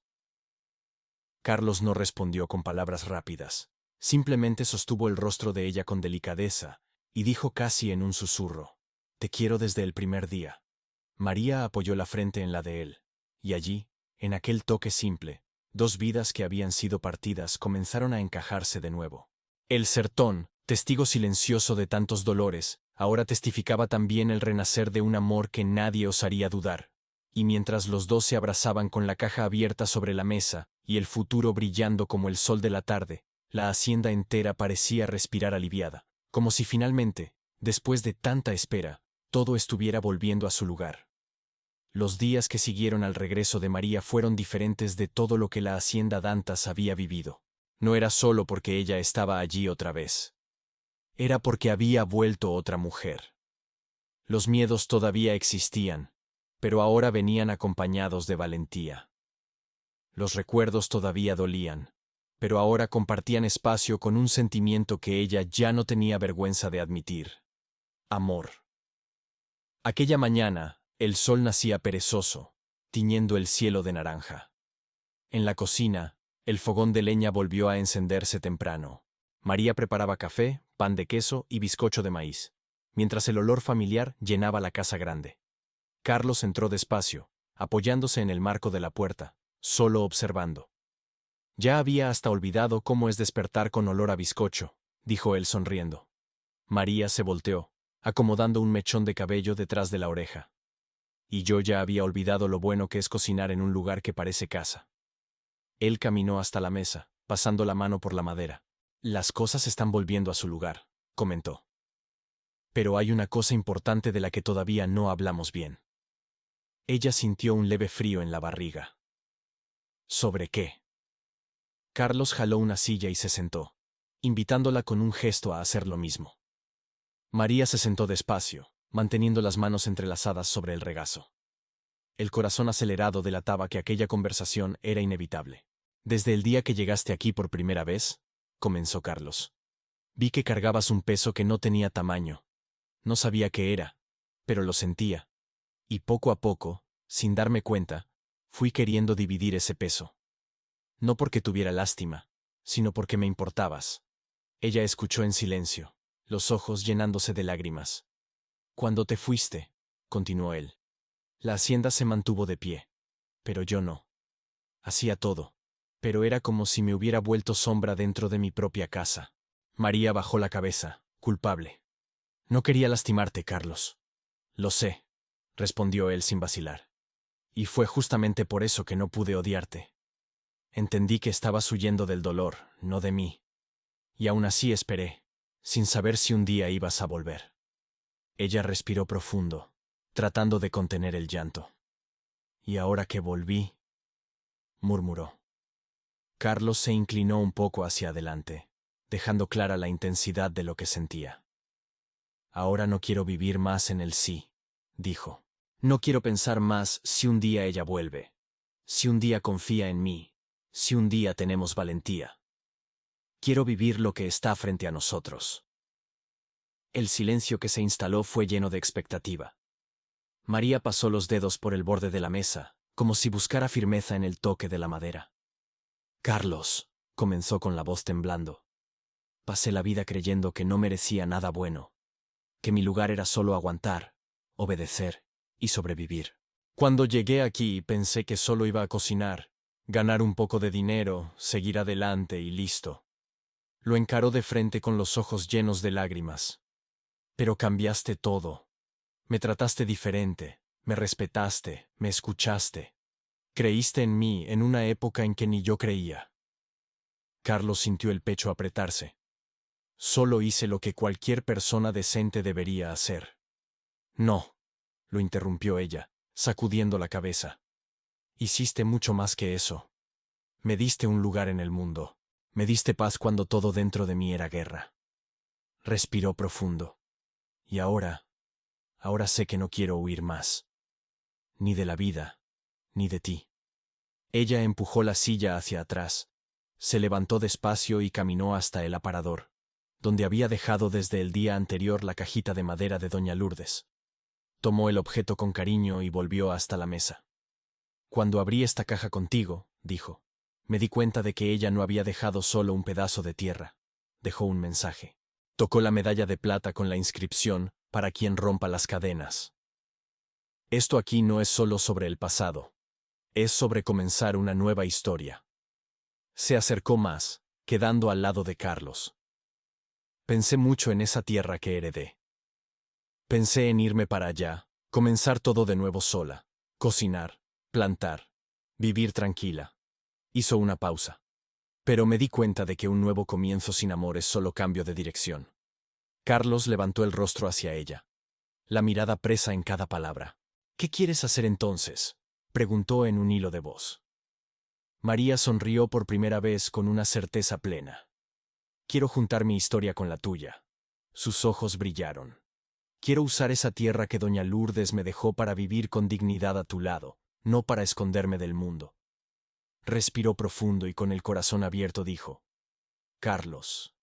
Speaker 1: Carlos no respondió con palabras rápidas. Simplemente sostuvo el rostro de ella con delicadeza, y dijo casi en un susurro, te quiero desde el primer día. María apoyó la frente en la de él, y allí, en aquel toque simple, 2 vidas que habían sido partidas comenzaron a encajarse de nuevo. El sertón, testigo silencioso de tantos dolores, ahora testificaba también el renacer de un amor que nadie osaría dudar. Y mientras los 2 se abrazaban con la caja abierta sobre la mesa, y el futuro brillando como el sol de la tarde, la hacienda entera parecía respirar aliviada, como si finalmente, después de tanta espera, todo estuviera volviendo a su lugar. Los días que siguieron al regreso de María fueron diferentes de todo lo que la hacienda Dantas había vivido. No era solo porque ella estaba allí otra vez. Era porque había vuelto otra mujer. Los miedos todavía existían, pero ahora venían acompañados de valentía. Los recuerdos todavía dolían, pero ahora compartían espacio con un sentimiento que ella ya no tenía vergüenza de admitir. Amor. Aquella mañana, el sol nacía perezoso, tiñendo el cielo de naranja. En la cocina, el fogón de leña volvió a encenderse temprano. María preparaba café, pan de queso y bizcocho de maíz, mientras el olor familiar llenaba la casa grande. Carlos entró despacio, apoyándose en el marco de la puerta, solo observando. Ya había hasta olvidado cómo es despertar con olor a bizcocho, dijo él sonriendo. María se volteó, acomodando un mechón de cabello detrás de la oreja. Y yo ya había olvidado lo bueno que es cocinar en un lugar que parece casa. Él caminó hasta la mesa, pasando la mano por la madera. Las cosas están volviendo a su lugar, comentó. Pero hay una cosa importante de la que todavía no hablamos bien. Ella sintió un leve frío en la barriga. ¿Sobre qué? Carlos jaló una silla y se sentó, invitándola con un gesto a hacer lo mismo. María se sentó despacio, manteniendo las manos entrelazadas sobre el regazo. El corazón acelerado delataba que aquella conversación era inevitable. Desde el día que llegaste aquí por primera vez, comenzó Carlos. Vi que cargabas un peso que no tenía tamaño. No sabía qué era, pero lo sentía. Y poco a poco, sin darme cuenta, fui queriendo dividir ese peso. No porque tuviera lástima, sino porque me importabas. Ella escuchó en silencio, los ojos llenándose de lágrimas. Cuando te fuiste, continuó él, la hacienda se mantuvo de pie. Pero yo no. Hacía todo. Pero era como si me hubiera vuelto sombra dentro de mi propia casa. María bajó la cabeza, culpable. No quería lastimarte, Carlos. Lo sé, respondió él sin vacilar. Y fue justamente por eso que no pude odiarte. Entendí que estabas huyendo del dolor, no de mí. Y aún así esperé, sin saber si un día ibas a volver. Ella respiró profundo, tratando de contener el llanto. Y ahora que volví, murmuró. Carlos se inclinó un poco hacia adelante, dejando clara la intensidad de lo que sentía. Ahora no quiero vivir más en el sí, dijo. No quiero pensar más si un día ella vuelve, si un día confía en mí, si un día tenemos valentía. Quiero vivir lo que está frente a nosotros. El silencio que se instaló fue lleno de expectativa. María pasó los dedos por el borde de la mesa, como si buscara firmeza en el toque de la madera. Carlos, comenzó con la voz temblando. Pasé la vida creyendo que no merecía nada bueno, que mi lugar era solo aguantar, obedecer y sobrevivir. Cuando llegué aquí pensé que solo iba a cocinar, ganar un poco de dinero, seguir adelante y listo. Lo encaró de frente con los ojos llenos de lágrimas. Pero cambiaste todo. Me trataste diferente, me respetaste, me escuchaste. Creíste en mí en una época en que ni yo creía. Carlos sintió el pecho apretarse. Solo hice lo que cualquier persona decente debería hacer. No, lo interrumpió ella, sacudiendo la cabeza. Hiciste mucho más que eso. Me diste un lugar en el mundo. Me diste paz cuando todo dentro de mí era guerra. Respiró profundo. Y ahora sé que no quiero huir más. Ni de la vida, ni de ti. Ella empujó la silla hacia atrás. Se levantó despacio y caminó hasta el aparador, donde había dejado desde el día anterior la cajita de madera de doña Lourdes. Tomó el objeto con cariño y volvió hasta la mesa. Cuando abrí esta caja contigo, dijo, me di cuenta de que ella no había dejado solo un pedazo de tierra. Dejó un mensaje. Tocó la medalla de plata con la inscripción, para quien rompa las cadenas. Esto aquí no es solo sobre el pasado. Es sobre comenzar una nueva historia. Se acercó más, quedando al lado de Carlos. Pensé mucho en esa tierra que heredé. Pensé en irme para allá, comenzar todo de nuevo sola, cocinar, plantar, vivir tranquila. Hizo una pausa. Pero me di cuenta de que un nuevo comienzo sin amor es solo cambio de dirección. Carlos levantó el rostro hacia ella, la mirada presa en cada palabra. ¿Qué quieres hacer entonces?, preguntó en un hilo de voz. María sonrió por primera vez con una certeza plena. Quiero juntar mi historia con la tuya. Sus ojos brillaron. Quiero usar esa tierra que doña Lourdes me dejó para vivir con dignidad a tu lado, no para esconderme del mundo. Respiró profundo y con el corazón abierto dijo, Carlos,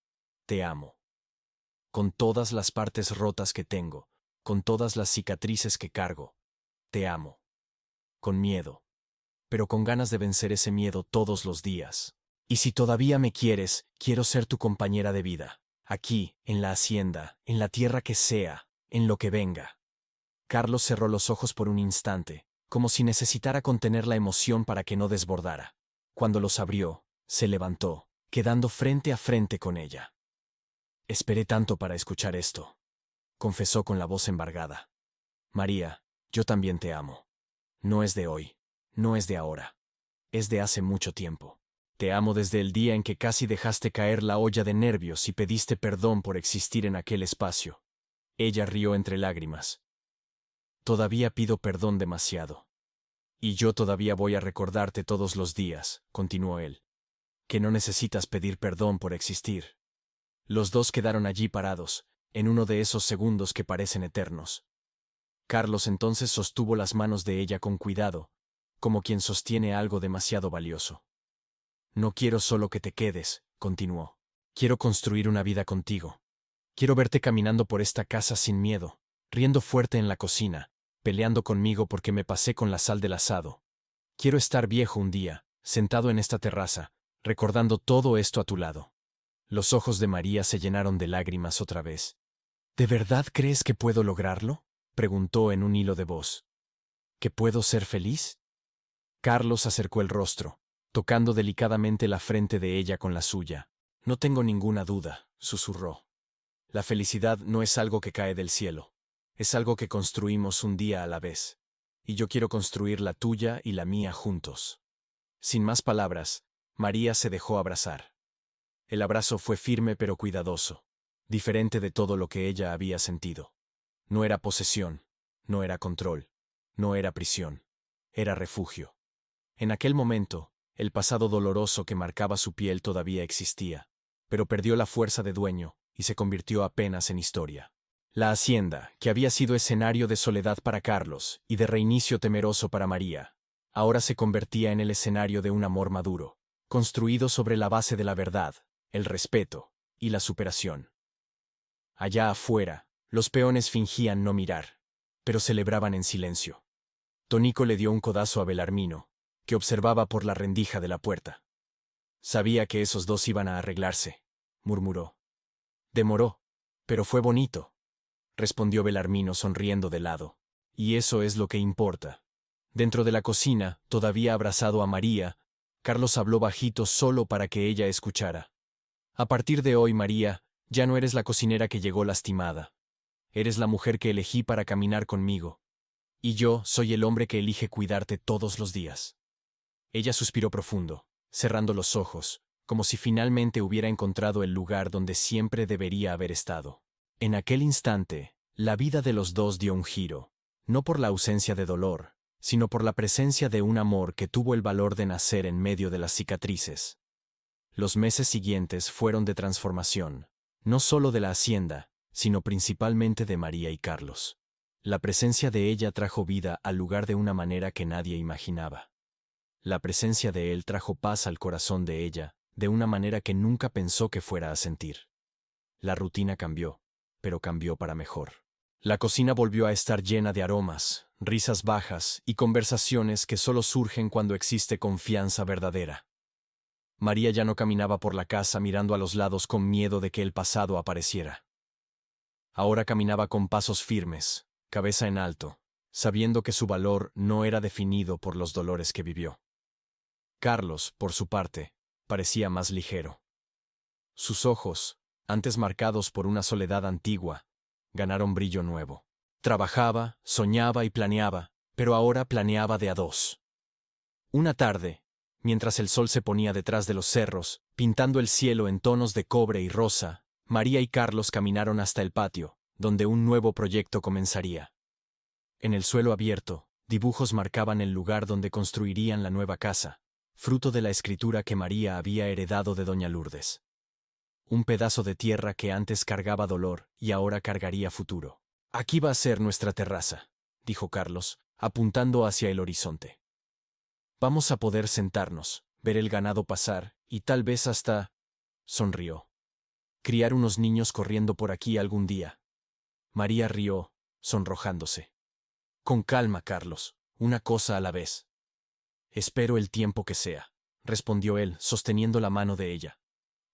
Speaker 1: te amo. Con todas las partes rotas que tengo, con todas las cicatrices que cargo, te amo. Con miedo, pero con ganas de vencer ese miedo todos los días. Y si todavía me quieres, quiero ser tu compañera de vida, aquí, en la hacienda, en la tierra que sea, en lo que venga. Carlos cerró los ojos por un instante, como si necesitara contener la emoción para que no desbordara. Cuando los abrió, se levantó, quedando frente a frente con ella. Esperé tanto para escuchar esto, confesó con la voz embargada. María, yo también te amo. No es de hoy, no es de ahora, es de hace mucho tiempo. Te amo desde el día en que casi dejaste caer la olla de nervios y pediste perdón por existir en aquel espacio. Ella rió entre lágrimas. Todavía pido perdón demasiado. Y yo todavía voy a recordarte todos los días, continuó él, que no necesitas pedir perdón por existir. Los dos quedaron allí parados, en uno de esos segundos que parecen eternos. Carlos entonces sostuvo las manos de ella con cuidado, como quien sostiene algo demasiado valioso. No quiero solo que te quedes, continuó. Quiero construir una vida contigo. Quiero verte caminando por esta casa sin miedo, riendo fuerte en la cocina, peleando conmigo porque me pasé con la sal del asado. Quiero estar viejo un día, sentado en esta terraza, recordando todo esto a tu lado. Los ojos de María se llenaron de lágrimas otra vez. ¿De verdad crees que puedo lograrlo?, preguntó en un hilo de voz. ¿Que puedo ser feliz? Carlos acercó el rostro, tocando delicadamente la frente de ella con la suya. No tengo ninguna duda, susurró. La felicidad no es algo que cae del cielo. Es algo que construimos un día a la vez. Y yo quiero construir la tuya y la mía juntos. Sin más palabras, María se dejó abrazar. El abrazo fue firme pero cuidadoso, diferente de todo lo que ella había sentido. No era posesión, no era control, no era prisión, era refugio. En aquel momento, el pasado doloroso que marcaba su piel todavía existía, pero perdió la fuerza de dueño y se convirtió apenas en historia. La hacienda, que había sido escenario de soledad para Carlos y de reinicio temeroso para María, ahora se convertía en el escenario de un amor maduro, construido sobre la base de la verdad, el respeto y la superación. Allá afuera, los peones fingían no mirar, pero celebraban en silencio. Tonico le dio un codazo a Belarmino, que observaba por la rendija de la puerta. Sabía que esos dos iban a arreglarse, murmuró. Demoró, pero fue bonito, respondió Belarmino sonriendo de lado. Y eso es lo que importa. Dentro de la cocina, todavía abrazado a María, Carlos habló bajito solo para que ella escuchara. A partir de hoy, María, ya no eres la cocinera que llegó lastimada. Eres la mujer que elegí para caminar conmigo. Y yo soy el hombre que elige cuidarte todos los días. Ella suspiró profundo, cerrando los ojos, como si finalmente hubiera encontrado el lugar donde siempre debería haber estado. En aquel instante, la vida de los dos dio un giro, no por la ausencia de dolor, sino por la presencia de un amor que tuvo el valor de nacer en medio de las cicatrices. Los meses siguientes fueron de transformación, no solo de la hacienda, sino principalmente de María y Carlos. La presencia de ella trajo vida al lugar de una manera que nadie imaginaba. La presencia de él trajo paz al corazón de ella, de una manera que nunca pensó que fuera a sentir. La rutina cambió, pero cambió para mejor. La cocina volvió a estar llena de aromas, risas bajas y conversaciones que solo surgen cuando existe confianza verdadera. María ya no caminaba por la casa mirando a los lados con miedo de que el pasado apareciera. Ahora caminaba con pasos firmes, cabeza en alto, sabiendo que su valor no era definido por los dolores que vivió. Carlos, por su parte, parecía más ligero. Sus ojos, antes marcados por una soledad antigua, ganaron brillo nuevo. Trabajaba, soñaba y planeaba, pero ahora planeaba de a dos. Una tarde, mientras el sol se ponía detrás de los cerros, pintando el cielo en tonos de cobre y rosa, María y Carlos caminaron hasta el patio, donde un nuevo proyecto comenzaría. En el suelo abierto, dibujos marcaban el lugar donde construirían la nueva casa, fruto de la escritura que María había heredado de doña Lourdes. Un pedazo de tierra que antes cargaba dolor y ahora cargaría futuro. Aquí va a ser nuestra terraza, dijo Carlos, apuntando hacia el horizonte. Vamos a poder sentarnos, ver el ganado pasar, y tal vez hasta... sonrió. Criar unos niños corriendo por aquí algún día. María rió, sonrojándose. Con calma, Carlos, una cosa a la vez. Espero el tiempo que sea, respondió él, sosteniendo la mano de ella.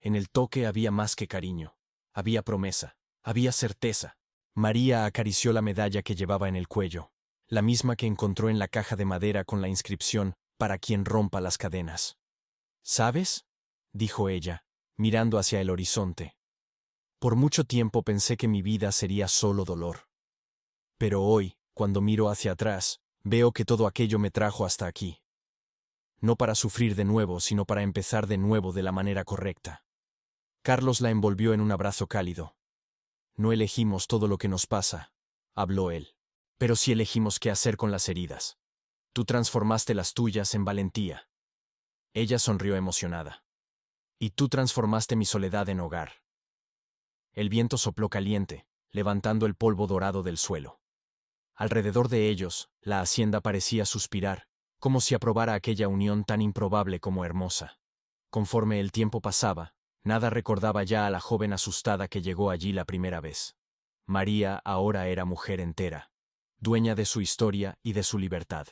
Speaker 1: En el toque había más que cariño, había promesa, había certeza. María acarició la medalla que llevaba en el cuello, la misma que encontró en la caja de madera con la inscripción «Para quien rompa las cadenas». ¿Sabes?, dijo ella, mirando hacia el horizonte. Por mucho tiempo pensé que mi vida sería solo dolor. Pero hoy, cuando miro hacia atrás, veo que todo aquello me trajo hasta aquí. No para sufrir de nuevo, sino para empezar de nuevo de la manera correcta. Carlos la envolvió en un abrazo cálido. No elegimos todo lo que nos pasa, habló él, pero sí elegimos qué hacer con las heridas. Tú transformaste las tuyas en valentía. Ella sonrió emocionada. Y tú transformaste mi soledad en hogar. El viento sopló caliente, levantando el polvo dorado del suelo. Alrededor de ellos, la hacienda parecía suspirar, como si aprobara aquella unión tan improbable como hermosa. Conforme el tiempo pasaba, nada recordaba ya a la joven asustada que llegó allí la primera vez. María ahora era mujer entera, dueña de su historia y de su libertad.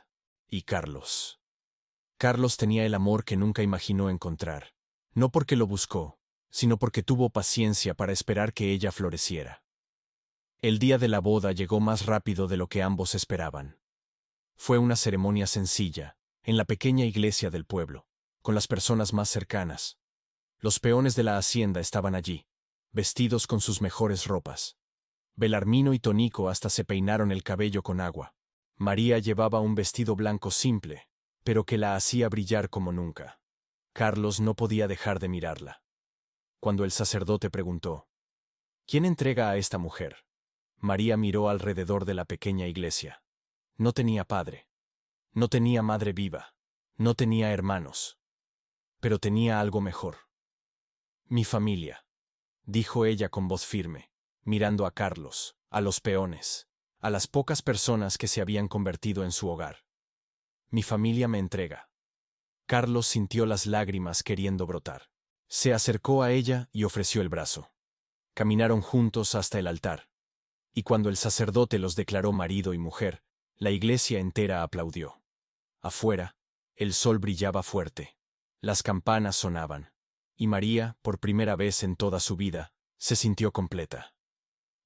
Speaker 1: Y Carlos. Carlos tenía el amor que nunca imaginó encontrar, no porque lo buscó, sino porque tuvo paciencia para esperar que ella floreciera. El día de la boda llegó más rápido de lo que ambos esperaban. Fue una ceremonia sencilla, en la pequeña iglesia del pueblo. con las personas más cercanas. Los peones de la hacienda estaban allí, vestidos con sus mejores ropas. Belarmino y Tonico hasta se peinaron el cabello con agua. María llevaba un vestido blanco simple, pero que la hacía brillar como nunca. Carlos no podía dejar de mirarla. Cuando el sacerdote preguntó, ¿quién entrega a esta mujer? María miró alrededor de la pequeña iglesia. No tenía padre. No tenía madre viva. No tenía hermanos. Pero tenía algo mejor. Mi familia, dijo ella con voz firme, mirando a Carlos, a los peones, a las pocas personas que se habían convertido en su hogar. Mi familia me entrega. Carlos sintió las lágrimas queriendo brotar. Se acercó a ella y ofreció el brazo. Caminaron juntos hasta el altar. Y cuando el sacerdote los declaró marido y mujer, la iglesia entera aplaudió. Afuera, el sol brillaba fuerte. Las campanas sonaban. Y María, por primera vez en toda su vida, se sintió completa.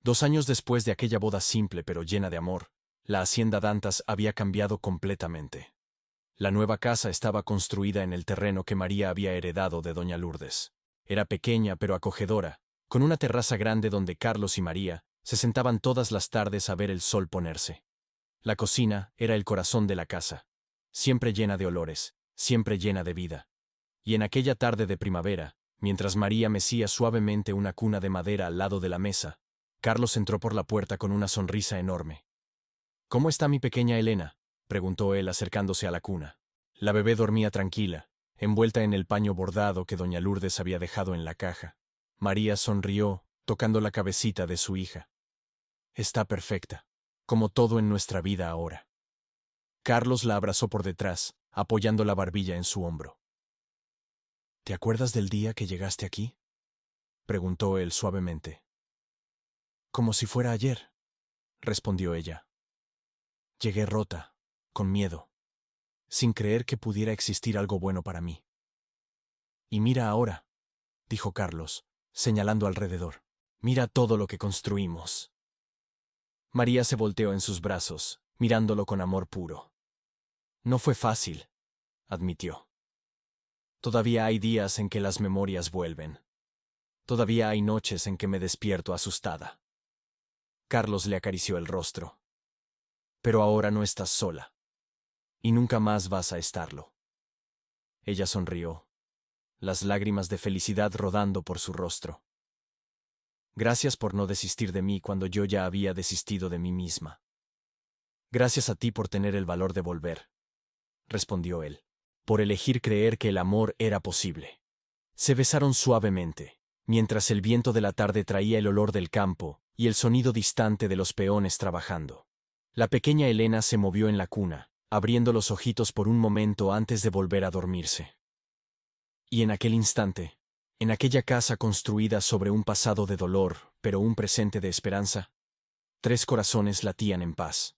Speaker 1: 2 años después de aquella boda simple pero llena de amor, la hacienda Dantas había cambiado completamente. La nueva casa estaba construida en el terreno que María había heredado de doña Lourdes. Era pequeña pero acogedora, con una terraza grande donde Carlos y María se sentaban todas las tardes a ver el sol ponerse. La cocina era el corazón de la casa, siempre llena de olores, siempre llena de vida. Y en aquella tarde de primavera, mientras María mecía suavemente una cuna de madera al lado de la mesa, Carlos entró por la puerta con una sonrisa enorme. ¿Cómo está mi pequeña Elena?, preguntó él acercándose a la cuna. La bebé dormía tranquila, envuelta en el paño bordado que doña Lourdes había dejado en la caja. María sonrió, tocando la cabecita de su hija. Está perfecta, como todo en nuestra vida ahora. Carlos la abrazó por detrás, apoyando la barbilla en su hombro. ¿Te acuerdas del día que llegaste aquí?, preguntó él suavemente. Como si fuera ayer, respondió ella. Llegué rota, con miedo, sin creer que pudiera existir algo bueno para mí. Y mira ahora, dijo Carlos, señalando alrededor. Mira todo lo que construimos. María se volteó en sus brazos, mirándolo con amor puro. No fue fácil, admitió. Todavía hay días en que las memorias vuelven. Todavía hay noches en que me despierto asustada. Carlos le acarició el rostro. Pero ahora no estás sola. Y nunca más vas a estarlo. Ella sonrió, las lágrimas de felicidad rodando por su rostro. Gracias por no desistir de mí cuando yo ya había desistido de mí misma. Gracias a ti por tener el valor de volver, respondió él, por elegir creer que el amor era posible. Se besaron suavemente, mientras el viento de la tarde traía el olor del campo y el sonido distante de los peones trabajando. La pequeña Elena se movió en la cuna, abriendo los ojitos por un momento antes de volver a dormirse. Y en aquel instante, en aquella casa construida sobre un pasado de dolor, pero un presente de esperanza, 3 corazones latían en paz.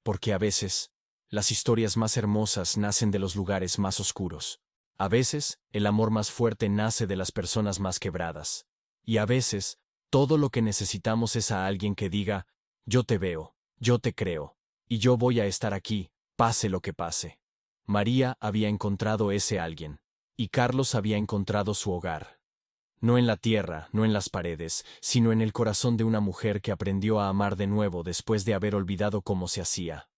Speaker 1: Porque a veces, las historias más hermosas nacen de los lugares más oscuros. A veces, el amor más fuerte nace de las personas más quebradas. Y a veces, todo lo que necesitamos es a alguien que diga, yo te veo, yo te creo, y yo voy a estar aquí, pase lo que pase. María había encontrado ese alguien, y Carlos había encontrado su hogar. No en la tierra, no en las paredes, sino en el corazón de una mujer que aprendió a amar de nuevo después de haber olvidado cómo se hacía.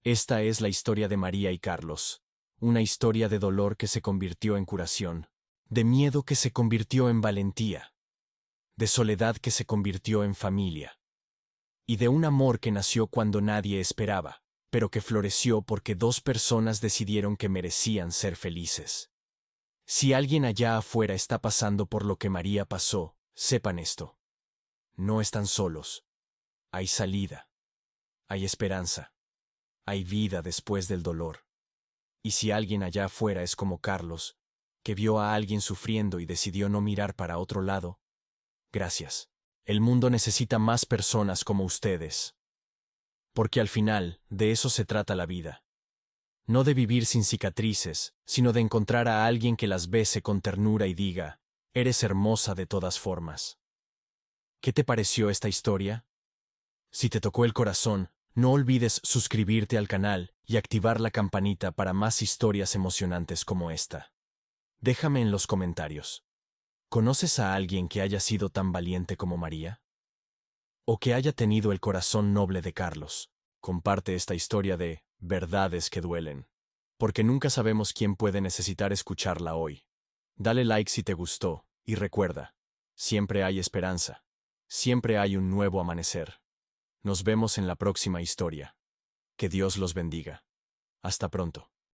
Speaker 1: Esta es la historia de María y Carlos, una historia de dolor que se convirtió en curación, de miedo que se convirtió en valentía, de soledad que se convirtió en familia, y de un amor que nació cuando nadie esperaba, pero que floreció porque 2 personas decidieron que merecían ser felices. Si alguien allá afuera está pasando por lo que María pasó, sepan esto. No están solos. Hay salida. Hay esperanza. Hay vida después del dolor. Y si alguien allá afuera es como Carlos, que vio a alguien sufriendo y decidió no mirar para otro lado, gracias. El mundo necesita más personas como ustedes. Porque al final, de eso se trata la vida. No de vivir sin cicatrices, sino de encontrar a alguien que las bese con ternura y diga, eres hermosa de todas formas. ¿Qué te pareció esta historia? Si te tocó el corazón, no olvides suscribirte al canal y activar la campanita para más historias emocionantes como esta. Déjame en los comentarios. ¿Conoces a alguien que haya sido tan valiente como María? ¿O que haya tenido el corazón noble de Carlos? Comparte esta historia de verdades que duelen, porque nunca sabemos quién puede necesitar escucharla hoy. Dale like si te gustó, y recuerda, siempre hay esperanza, siempre hay un nuevo amanecer. Nos vemos en la próxima historia. Que Dios los bendiga. Hasta pronto.